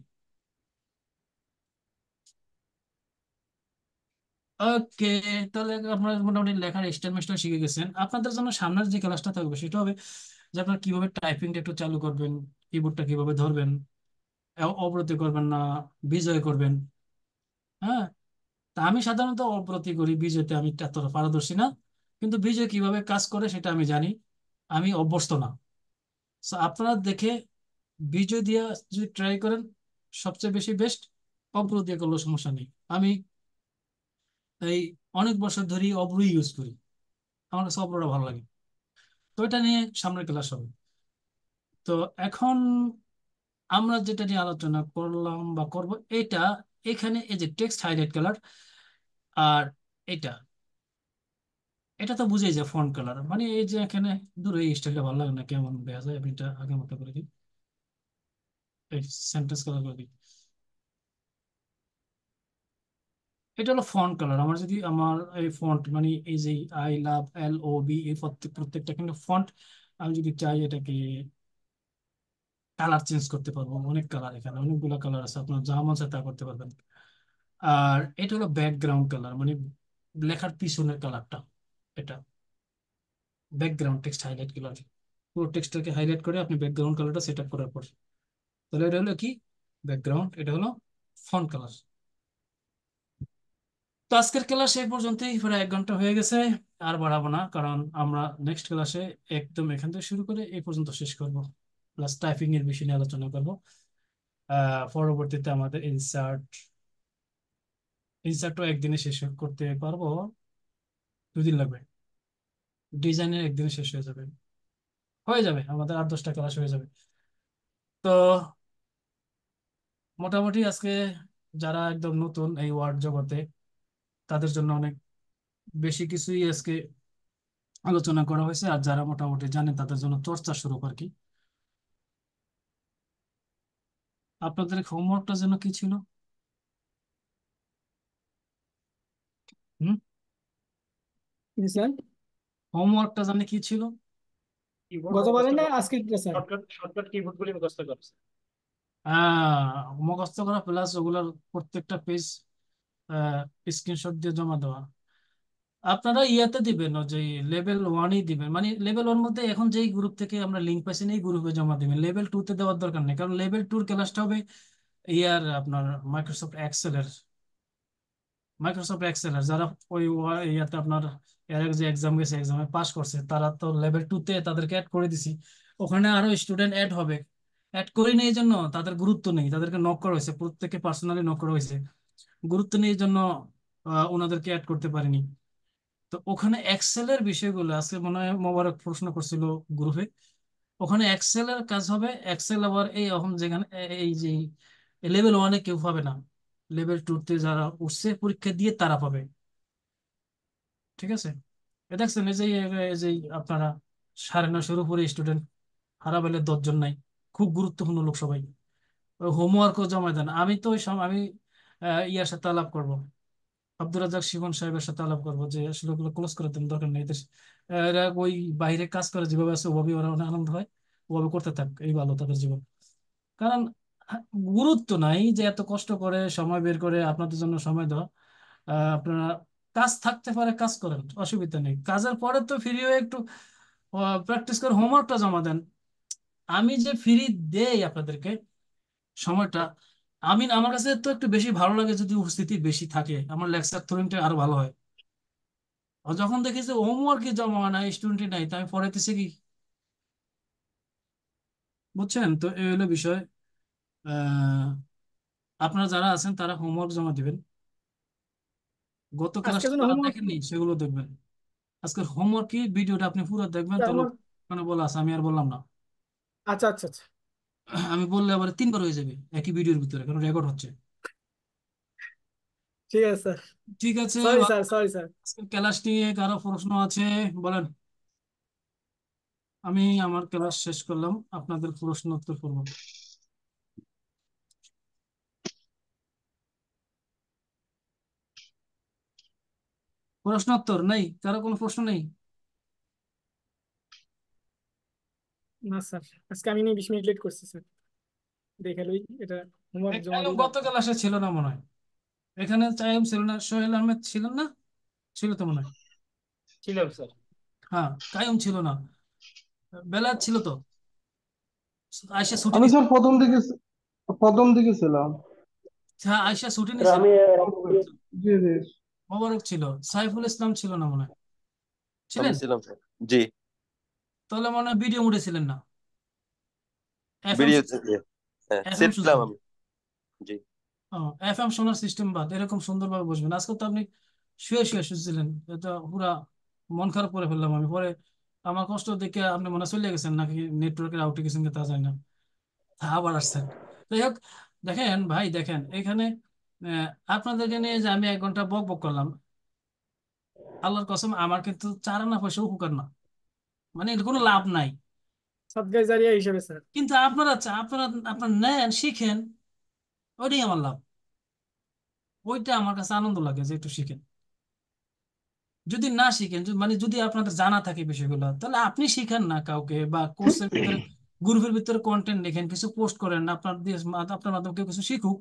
ওকে, তাহলে আপনারা মোটামুটি লেখার স্টাইল মাস্টার শিখে গেছেন। আপনাদের জন্য সামনের যে ক্লাসটা থাকবে সেটা হবে যে আপনারা কিভাবে টাইপিংটা একটু চালু করবেন, কিবোর্ডটা কিভাবে ধরবেন, অবরতি করবেন না বিজয় করবেন। হ্যাঁ, তা আমি সাধারণত অবরতি করি, বিজয়তে আমি এতটা পারদর্শী না, কিন্তু বিজয় কিভাবে কাজ করে সেটা আমি জানি, আমি অভ্যস্ত না। So, আপনারা দেখে বিজয় দিয়ে যদি ট্রাই করেন সবচেয়ে বেশি বেস্ট, অব্র দিয়ে করলেও সমস্যা নেই। আমি এই অনেক বছর ধরেই অব্রই ইউজ করি, আমার কাছে অব্রটা ভালো লাগে। তো এটা নিয়ে সামনের ক্লাস হবে। তো এখন আমরা যেটা নিয়ে আলোচনা করলাম বা করব, এটা এখানে এই যে টেক্সট হাইলাইট কালার, আর এটা এটা তো বুঝেই যায় ফন্ট কালার, মানে এই যে এখানে দূর এই স্টাইলটা ভালো লাগে না, কেমন দেখা যায়, আমি এটা আগের মতো করে দিই, এই সেন্টেন্স কালার করে দিই। এটা হলো ফন্ট কালার। আমার যদি আমার এই ফন্ট মানে এই যে ILOVE এই প্রত্যেকটা কিন্তু ফন্ট, আমি যদি চাই এটাকে কালার চেঞ্জ করতে পারবো, অনেক কালার, এখানে অনেকগুলো কালার আছে, আপনার যা মন চায় তা করতে পারবেন। আর এটা হলো ব্যাকগ্রাউন্ড কালার, মানে লেখার পিছনের কালারটা, এটা ব্যাকগ্রাউন্ড টেক্সট হাইলাইট কালার। পুরো টেক্সটটাকে হাইলাইট করে আপনি ব্যাকগ্রাউন্ড কালারটা সেট আপ করার পর, তাহলে এটা হলো কি ব্যাকগ্রাউন্ড, এটা হলো ফন্ট কালার। তো আজকের ক্লাস এই পর্যন্তই, প্রায় 1 ঘন্টা হয়ে গেছে। আর বাড়াবো না, কারণ আমরা নেক্সট ক্লাসে একদম এখান থেকে শুরু করে এই পর্যন্ত শেষ করব, প্লাস টাইপিং এর বিষয় নিয়ে আলোচনা করব। পরবর্তীতে আমাদের ইনসার্টও একদিনে শেষ করতে পারবো, 2 দিন লাগবে। ডিজাইনের একদিনে শেষ হয়ে যাবে আমাদের 8-10টা ক্লাস হয়ে যাবে। তো মোটামুটি আজকে যারা একদম নতুন এই ওয়ার্ড জগতে, তাদের জন্য অনেক বেশি কিছুই আজকে আলোচনা করা হয়েছে, আর যারা মোটামুটি জানে তাদের জন্য চর্চা শুরু আর কি। আপনাদের হোমওয়ার্কটা যেন কি ছিল? হুম, জি স্যার, হোমওয়ার্কটা জানে কি ছিল? কিবোর্ড মুখস্থ গতবারের না করা, আজকে স্যার? শর্টকাট শর্টকাট কিবোর্ড গুলি মুখস্থ করছে। হ্যাঁ, মুখস্থ করা প্লাস ওগুলার প্রত্যেকটা পেজ স্ক্রিনশট দিয়ে জমা দেওয়া। আপনারা ইয়াতে দিবেন, ও যে লেভেল 1ই দিবেন, মানে লেভেল 1 মধ্যে এখন যেই গ্রুপ থেকে আমরা লিঙ্ক পাইছি এই গ্রুপে জমা দিবেন। লেভেল 2-তে দেওয়ার দরকার নেই, কারণ লেভেল 2-র ক্লাসটা হবে ইয়ার আপনার মাইক্রোসফট এক্সেলের যারা ওই ইয়াতে আপনার এর আগে যে এক্সাম গেছে, এক্সামে পাস করছে, তারা তো লেভেল 2-তে তাদেরকে অ্যাড করে দিছি। ওখানে আরো স্টুডেন্ট অ্যাড হবে, অ্যাড করি নেই এই জন্য তাদের গুরুত্ব নেই, তাদেরকে নক করা হয়েছে, প্রত্যেককে পার্সোনালি নক করা হয়েছে, গুরুত্ব নেই এই জন্য ওনাদেরকে অ্যাড করতে পারিনি। তো ওখানে এক্সেলের বিষয়গুলো আজকে মনে হয় মোবারক প্রশ্ন করছিল গ্রুপে, ওখানে এক্সেলের কাজ হবে। এক্সেল আবার এই এখন যেখানে এই যে লেভেল 1-এ কেউ পাবে না, লেভেল 2-তে যারা উঠছে পরীক্ষা দিয়ে তারা পাবে। ঠিক আছে, এ দেখছেন এই যে আপনারা 950-এর উপরে স্টুডেন্ট, হারাবেলে 10 জন নাই, খুব গুরুত্বপূর্ণ লোক সবাই। হোমওয়ার্কও জমা দেন। আমি তো আমি ইয়ার সাথে আলাপ করব, আব্দুর রাজ্জাক শিবন সাহেবের সাথে আলাপ করবো যে আসলে ওগুলো ক্লোজ করে দেন, দরকার নেই এদের। এরা ওই বাইরে কাজ করে যেভাবে আছে ওভাবে ওরা অনেক আনন্দ হয়, ওভাবে করতে থাক, এই ভালো তাদের জীবন। কারণ গুরুত্ব নাই যে এত কষ্ট করে সময় বের করে আপনাদের জন্য সময় দেওয়া। আপনারা কাজ থাকতে পারে, কাজ করেন, অসুবিধা নেই, কাজের পরে তো ফ্রি হয়ে একটু প্র্যাকটিস করে হোমওয়ার্কটা জমা দেন। আমি যে ফ্রি দেই আপনাদেরকে সময়টা, আমার কাছে তো একটু বেশি ভালো লাগে যদি উপস্থিতি বেশি থাকে, আমার লেকচার থ্রোয়িংটা আরো ভালো হয়। আর যখন দেখি যে হোমওয়ার্কই জমা হয় না, স্টুডেন্টই নাই, তাই আমি পড়াইতেছি কি? বুঝছেন? তো এই হলো বিষয়। আহ আপনারা যারা আছেন তারা হোমওয়ার্ক জমা দিবেন। গত আজকের ক্লাসটা জন্য যারা হোমওয়ার্ক, দেখেননি সেগুলো দেখবেন। আজকের হোমওয়ার্ক কি, ভিডিওটা আপনি পুরো দেখবেন, তাহলে হোমওয়ার্ক। ওখানে বলা আছে, আমি আর বললাম না। আচ্ছা আচ্ছা আচ্ছা, আমি বললে আবার 3বার হয়ে যাবে একই ভিডিওর ভিতরে, কারণ রেকর্ড হচ্ছে। ঠিক আছে স্যার। ঠিক আছে, সরি স্যার, সরি স্যার। আজকের ক্লাস নিয়ে কারো প্রশ্ন আছে বলেন। আমি আমার ক্লাস শেষ করলাম, আপনাদের প্রশ্ন উত্তর করবো। প্রশ্ন উত্তর নেই, কারো কোনো প্রশ্ন নেই? না স্যার, আজকে আমি নিয়ে 20 মিনিট লেট করছি স্যার, দেখে লই এটা, হোমওয়ার্ক জমা কায়ুম দিই গত লাগবে। ক্লাসে ছিল না মনে হয়, এখানে কায়ুম ছিল না, সোহেল আহমেদ ছিলেন না? ছিল তো মনে হয়। ছিলাম স্যার। হ্যাঁ, কায়ুম ছিল না, বেলায়েত ছিল তো, আয়শা ছুটি আমি নিছে। স্যার প্রথম দিকে ছিলাম। হ্যাঁ, আয়শা ছুটি স্যার নিছে। আমি জি জি। মোবারক ছিল, সাইফুল ইসলাম ছিল না মনে হয়, আমি ছিলেন? ছিলাম স্যার। জি। তাহলে মনে হয় ভিডিও মোডে ছিলেন না, এফএম বেরিয়ে থেকে হ্যাঁ এফএম ছিলাম শুনছেন? আমি। জি। এফএম শোনার সিস্টেম বাদ, এরকম সুন্দরভাবে বসবেন। আজকে তো আপনি শুয়ে শুয়ে শুনছিলেন, এটা পুরা মন খারাপ করে ফেললাম আমি পরে। আমার কষ্ট দেখে আপনি মনে হয় চলে গেছেন নাকি নেটওয়ার্কের আউটে গেছেন কি তা জানি না, তা আবার আসছেন। যাই হোক, দেখেন ভাই, দেখেন এখানে আহ, আপনাদেরকে নিয়ে যে আমি 1 ঘন্টা বক বক করলাম, আল্লাহর কসম আমার কিন্তু 4 আনা পয়সা উপকার না, মানে এর কোনো লাভ নাই। সাদগায় জারিয়া হিসেবে স্যার। কিন্তু আপনারা আপনারা নেন, শিখেন, ওইটাই আমার লাভ। ওইটা আমার কাছে আনন্দ লাগে যে একটু শিখেন। যদি না শিখেন, মানে যদি আপনাদের জানা থাকে বিষয়গুলো, তাহলে আপনি শিখান না কাউকে, বা কোর্সের ভিতরে গ্রুপের ভিতরে কন্টেন্ট লিখেন, কিছু পোস্ট করেন, আপনার মাধ্যমে কেউ কিছু শিখুক।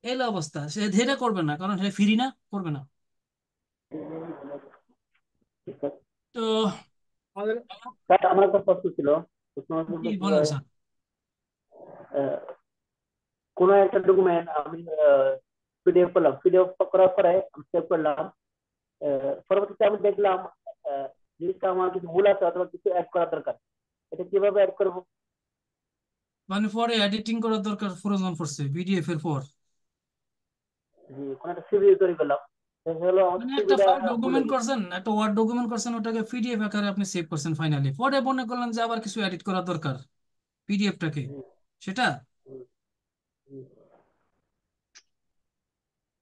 এই হলো অবস্থা, সে ধীরে করবে না, কারণ সে ফ্রি না, করবে না। তো আমাদের স্যার আমার একটা প্রশ্ন ছিল। প্রশ্ন কি বলতে বলেন স্যার? আহ, কোনো একটা ডকুমেন্ট আমি পিডিএফ করলাম, পিডিএফ করার পরে আমি সেভ করলাম, পরবর্তীতে আমি দেখলাম জিনিসটা আমার কিছু ভুল আছে অথবা কিছু অ্যাড করা দরকার। এটা কিভাবে অ্যাড করবো? মানে পরে এডিটিং করার দরকার প্রয়োজন পড়ছে পিডিএফ এর পর। জি, কোনো একটা সিভি তৈরি করলাম, দেখা গেলো আমাদের মানে একটা সিভিটা ফাইল ভুল ডকুমেন্ট হয়ে গেছে। করছেন, একটা ওয়ার্ড ডকুমেন্ট করছেন, ওটাকে পিডিএফ আকারে আপনি সেভ করছেন ফাইনালি, পরে মনে করলেন যে আবার কিছু এডিট করা দরকার পিডিএফটাকে, জি, সেটা। জি, জি।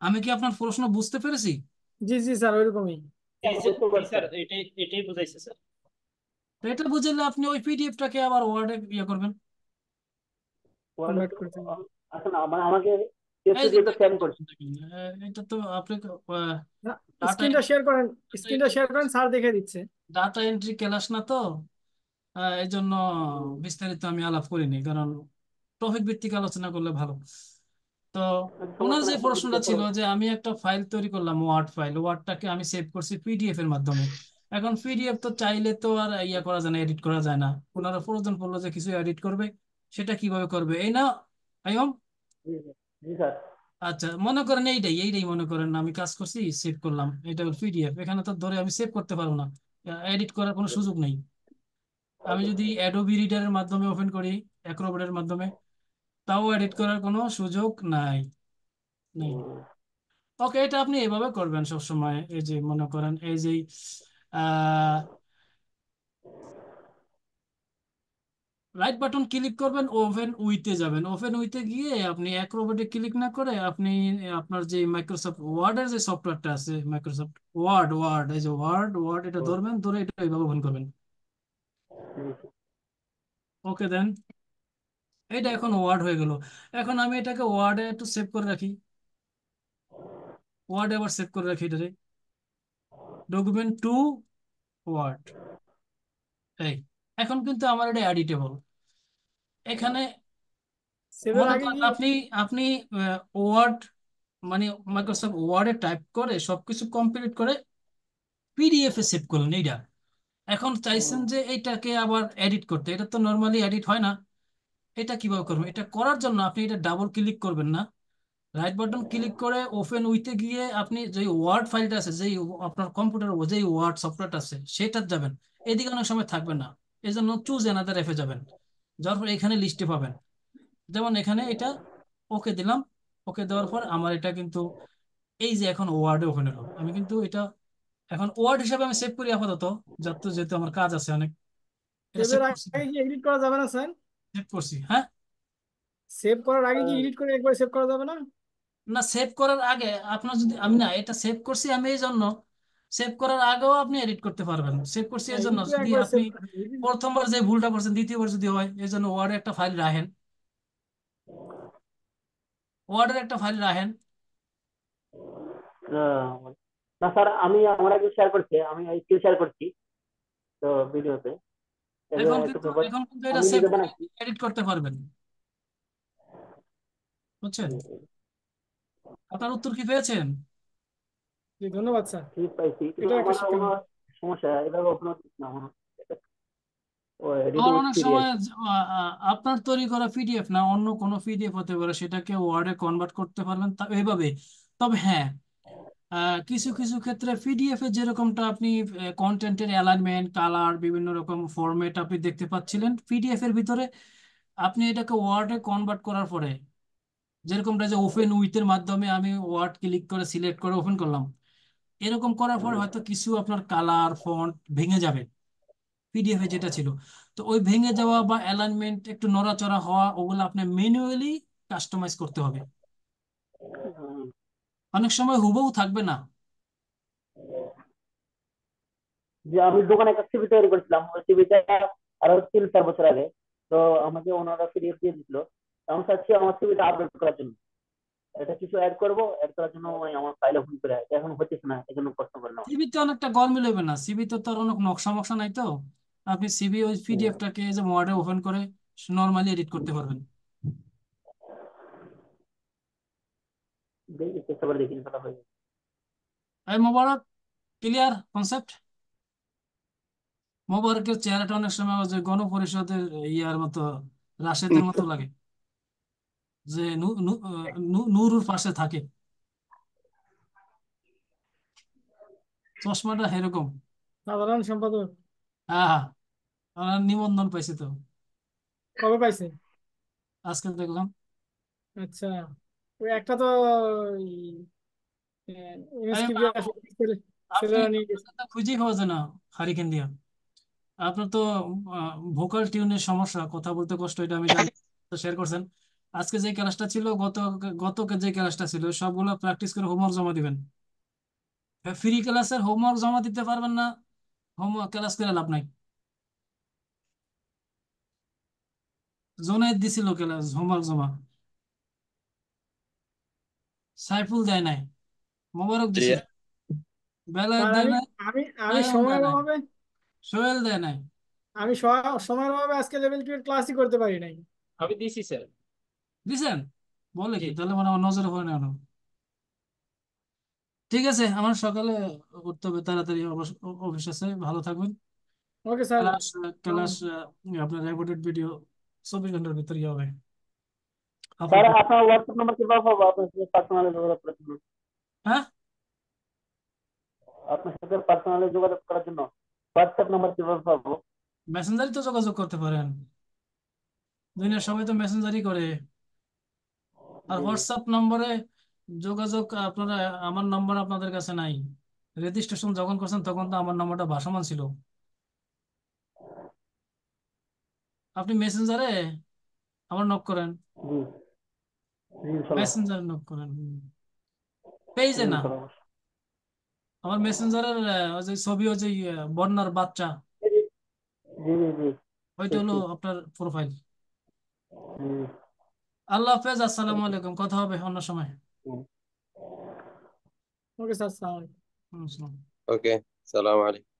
আমি কি আপনার প্রশ্ন বুঝতে পেরেছি? জি জি স্যার ওইরকমই। বুঝতে জি পারছি। স্যার, এটাই বুঝাইছে স্যার। তো এটা বুঝলে আপনি ওই পিডিএফটাকে আবার ওয়ার্ডে ইয়ে করবেন। ওয়ার্ডে কনভার্ট তো করতে আসলে মানে আমাকে এই যে পিডিএফটা দেখেন সেন্ড করছি। দেখেন, এটা তো আপনি না, ডাটা স্ক্রিনটা শেয়ার করেন, স্ক্রিনটা শেয়ার করেন, স্যার দেখে দিচ্ছে। ডাটা এন্ট্রি ক্লাস না তো, এই জন্য বিস্তারিত আমি আলাপ করিনি, কারণ টপিক ভিত্তিক আলোচনা করলে ভালো। তো ওনার সমস্যা যে নাই, প্রশ্নটা পরবর্তীতে ছিল যে আমি একটা ফাইল তৈরি করলাম, ওয়ার্ড ফাইল, ওয়ার্ডটাকে আমি সেভ করছি পিডিএফ এর মাধ্যমে। এখন পিডিএফ তো চাইলে তো আর ইয়া করা যায় না, এডিট করা যায় না। ওনারা প্রয়োজন পড়লো যে কিছু এডিট করবে, সেটা কিভাবে করবে, এই না I'm? G G, G sir. আচ্ছা, মনে করেন এইটাই এইটাই মনে করেন আমি কাজ করছি, সেভ করলাম, এটা পিডিএফ, এখানে তো ধরে আমি সেভ করতে পারবো না, এডিট করার কোনো সুযোগ নেই। আমি যদি অ্যাডোবি রিডারের মাধ্যমে ওপেন করি, অ্যাক্রোব্যাটের মাধ্যমে, তাও এডিট করার কোনো সুযোগ নাই, নেই। ওকে, এটা আপনি এভাবে করবেন সব সময়। এই যে মনে করেন এই যে রাইট বাটন ক্লিক করবেন, ওপেন উইথে যাবেন, ওপেন উইথে গিয়ে আপনি অ্যাক্রোব্যাটে ক্লিক না করে আপনি আপনার যে মাইক্রোসফট ওয়ার্ডের যে সফটওয়্যারটা আছে, মাইক্রোসফট ওয়ার্ড, এই যে ওয়ার্ড ওয়ার্ড এটা ধরবেন, ধরে এটা এইভাবে ওপেন করবেন। ওকে দেন, এটা এখন ওয়ার্ড হয়ে গেল। এখন আমি এটাকে ওয়ার্ডে একটু সেভ করে রাখি, ওয়ার্ডে আবার সেভ করে রাখি এটারে, ডকুমেন্ট টু ওয়ার্ড। এই এখন কিন্তু আমার এটা এডিটেবল। এখানে সেভের মনে আগে করেন কি? আপনি আপনি ওয়ার্ড মানে মাইক্রোসফট ওয়ার্ডে টাইপ করে সবকিছু কমপ্লিট করে পিডিএফ এ সেভ করলেন এইটা। এখন চাইছেন যে এইটাকে আবার এডিট করতে, এটা তো নর্মালি এডিট হয় না। এটা কিভাবে করবেন? এটা করার জন্য আপনি এটা ডাবল ক্লিক করবেন না, রাইট বাটন ক্লিক করে ওপেন উইথে গিয়ে আপনি যে ওয়ার্ড ফাইলটা আছে, যেই আপনার কম্পিউটার যেই ওয়ার্ড সফটওয়্যারটা আছে সেটা যাবেন। এদিকে অনেক সময় থাকবে না, এই জন্য চুজ এনাদার এফে যাবেন, যাওয়ার পর এখানে লিস্টে পাবেন। যেমন এখানে এটা ওকে দিলাম, ওকে দেওয়ার পর আমার এটা কিন্তু এই যে এখন ওয়ার্ডে ওপেন হলো। আমি কিন্তু এটা এখন ওয়ার্ড হিসাবে আমি সেভ করি আপাতত, যাতে যেহেতু আমার কাজ আছে অনেক। এটা সেভের সেভ করছি, আগে কি এডিট করা যাবে না স্যার? সেভ করছি, হ্যাঁ। সেভ করার আগে কি এডিট করে একবার সেভ করা যাবে না? না, সেভ করার আগে আপনার যদি আমি না এটা সেভ করছি আমি এই জন্য, সেভ করার আগেও আপনি এডিট করতে পারবেন। সেভ করছি এই জন্য এডিট করে যদি একবার আপনি সেভ। প্রথমবার যে ভুলটা করছেন দ্বিতীয়বার যদি হয়, এই জন্য ওয়ার্ডে একটা ফাইল রাখেন, ওয়ার্ডের একটা ফাইল রাখেন। না স্যার, আমি আমার আগে শেয়ার করছি, আমি স্ক্রিন শেয়ার করছি তো ভিডিওতে, এখন একটু কিন্তু পেপার এখন কিন্তু এটা আমি সেভ নিজে করে বানাচ্ছি। এডিট করতে পারবেন, বুঝছেন? আপনার উত্তর কি পেয়েছেন? জি ধন্যবাদ স্যার, ঠিক পাইছি, কিন্তু এটা একটা আমার কোনো শিক্ষা। সমস্যা এভাবে ওপেন হচ্ছে না আমার। আমার রিডিং অনেক সময় পিরিয়ড। আপনার তৈরি করা পিডিএফ না অন্য কোনো পিডিএফ হতে পারে, সেটাকে ওয়ার্ডে কনভার্ট করতে পারবেন এইভাবে। তবে হ্যাঁ, কিছু কিছু ক্ষেত্রে পিডিএফ এ যেরকমটা আপনি কন্টেন্টের অ্যালাইনমেন্ট, কালার, বিভিন্ন রকম ফরম্যাট আপনি দেখতে পাচ্ছিলেন পিডিএফ এর ভিতরে, আপনি এটাকে ওয়ার্ডে কনভার্ট করার পরে যেরকমটা যে ওপেন উইথের মাধ্যমে আমি ওয়ার্ড ক্লিক করে সিলেক্ট করে ওপেন করলাম, এরকম করার পরে হয়তো কিছু আপনার কালার ফন্ট ভেঙে যাবে পিডিএফ এ যেটা ছিল। তো ওই ভেঙে যাওয়া বা অ্যালাইনমেন্ট একটু নড়াচড়া হওয়া, ওগুলো আপনি ম্যানুয়ালি কাস্টমাইজ করতে হবে। অনেক সময় হুবহু থাকবে না। যে আমি দোকানে একটা সিভি তৈরি করেছিলাম, ওই সিভিটা আরো 3-4 বছর আগে, তো আমাকে ওনারা পিডিএফ দিয়ে দিছিল। আমি চাচ্ছি আমার সিভিটা আপলোড করার জন্য, এটা কিছু অ্যাড করবো, অ্যাড করার জন্য ওই আমার ফাইল ওপেন করে এখন হচ্ছে না, এই জন্য কষ্ট করলাম। সিবিতে অনেকটা গরমিল হবে না, সিবিতে তো আর অনেক নকশা মকশা নাই তো। আপনি সিবি ওই পিডিএফটাকে যে ওয়ার্ডে ওপেন করে নর্মালি এডিট করতে পারবেন। দেখি চেষ্টা করে দেখি ইনশাল্লাহ হয়ে যাবে। এই মোবারক, ক্লিয়ার কনসেপ্ট? মোবারকের চেহারাটা অনেক সময় ওই যে গণপরিষদের ইয়ার মতো, রাশেদের মতো লাগে, যে নুরুর পাশে থাকে। চশমাটা এরকম। সাধারণ সম্পাদক হ্যাঁ, আমার নিবন্ধন পাইছে তো, কবে পাইছে? আজকে দেখলাম। আচ্ছা, ওই একটা তো আরে এমএসকিউ বাবু, আসলে আপনি ছেলেরা নিয়ে গেছে। আপনাকে তো খুঁজেই পাওয়া যায় না হারিকেন দিয়া। আপনার তো ভোকাল টিউনের সমস্যা, কথা বলতে কষ্ট, এটা আমি জানি, তো শেয়ার করছেন। আজকে যে ক্লাসটা ছিল, গত গত যে ক্লাসটা ছিল, সবগুলো প্র্যাকটিস করে হোমওয়ার্ক জমা দিবেন। ফ্রি ক্লাসের হোমওয়ার্ক জমা দিতে পারবেন না, হোমওয়ার্ক ক্লাস করে লাভ নাই। জোনায়েদ দিছিল ক্লাস হোমওয়ার্ক জমা, সাইফুল দেয় নাই, মোবারক জি দিছে, বেলায়েত স্যার দেয় আমি নাই, আমি আমি রায়হান দেয় সময়ের নাই, অভাবে সোহেল দেয় নাই। সময়ের অভাবে আজকে লেভেল 2 এর ক্লাসই করতে পারি নাই। আমি দিছি স্যার। দিছেন? বলে জি কি, তাহলে মানে আমার নজরে পড়ে না এখনো। ঠিক আছে, আমার সকালে উঠতে হবে তাড়াতাড়ি, অফিস আছে। ভালো থাকবেন। Okay sir. ক্লাস ক্লাস আপনার রেকর্ডেড ভিডিও 24 ঘন্টার ভিতরে হবে স্যার আপলোড করতে। আপনার হোয়াটসঅ্যাপ নাম্বার কিভাবে পাবো আপনার সাথে পার্সোনালি যোগাযোগ করার জন্য? হ্যাঁ, আপনার সাথে পার্সোনালি যোগাযোগ করার জন্য হোয়াটসঅ্যাপ নাম্বার কিভাবে পাবো? মেসেঞ্জারই তো যোগাযোগ করতে পারেন, দুনিয়ার সবাই তো মেসেঞ্জারই করে। আর জি হোয়াটসঅ্যাপ নম্বরে যোগাযোগ আপনারা, আমার নম্বর আপনাদের কাছে নাই। রেজিস্ট্রেশন যখন করছেন তখন তো আমার নম্বরটা ভাসমান ছিল। আপনি মেসেঞ্জারে আমার নক করেন, জি জি ইনশাল্লাহ। মেসেঞ্জারে নক করেন, পেজে জি না। ইনশাল্লাহ। আমার মেসেঞ্জারের ওই যে ছবি, ওই যে বন্যার বাচ্চা, জি জি জি ওইটা হলো দেখছি। আপনার প্রোফাইল। জি আল্লাহ হাফেজ, আসসালামু আলাইকুম, কথা হবে অন্য সময়। জি। ওকে স্যার, আসসালামু আলাইকুম। হুম, আসসালাম। ওকে, সালাম আলাইকুম।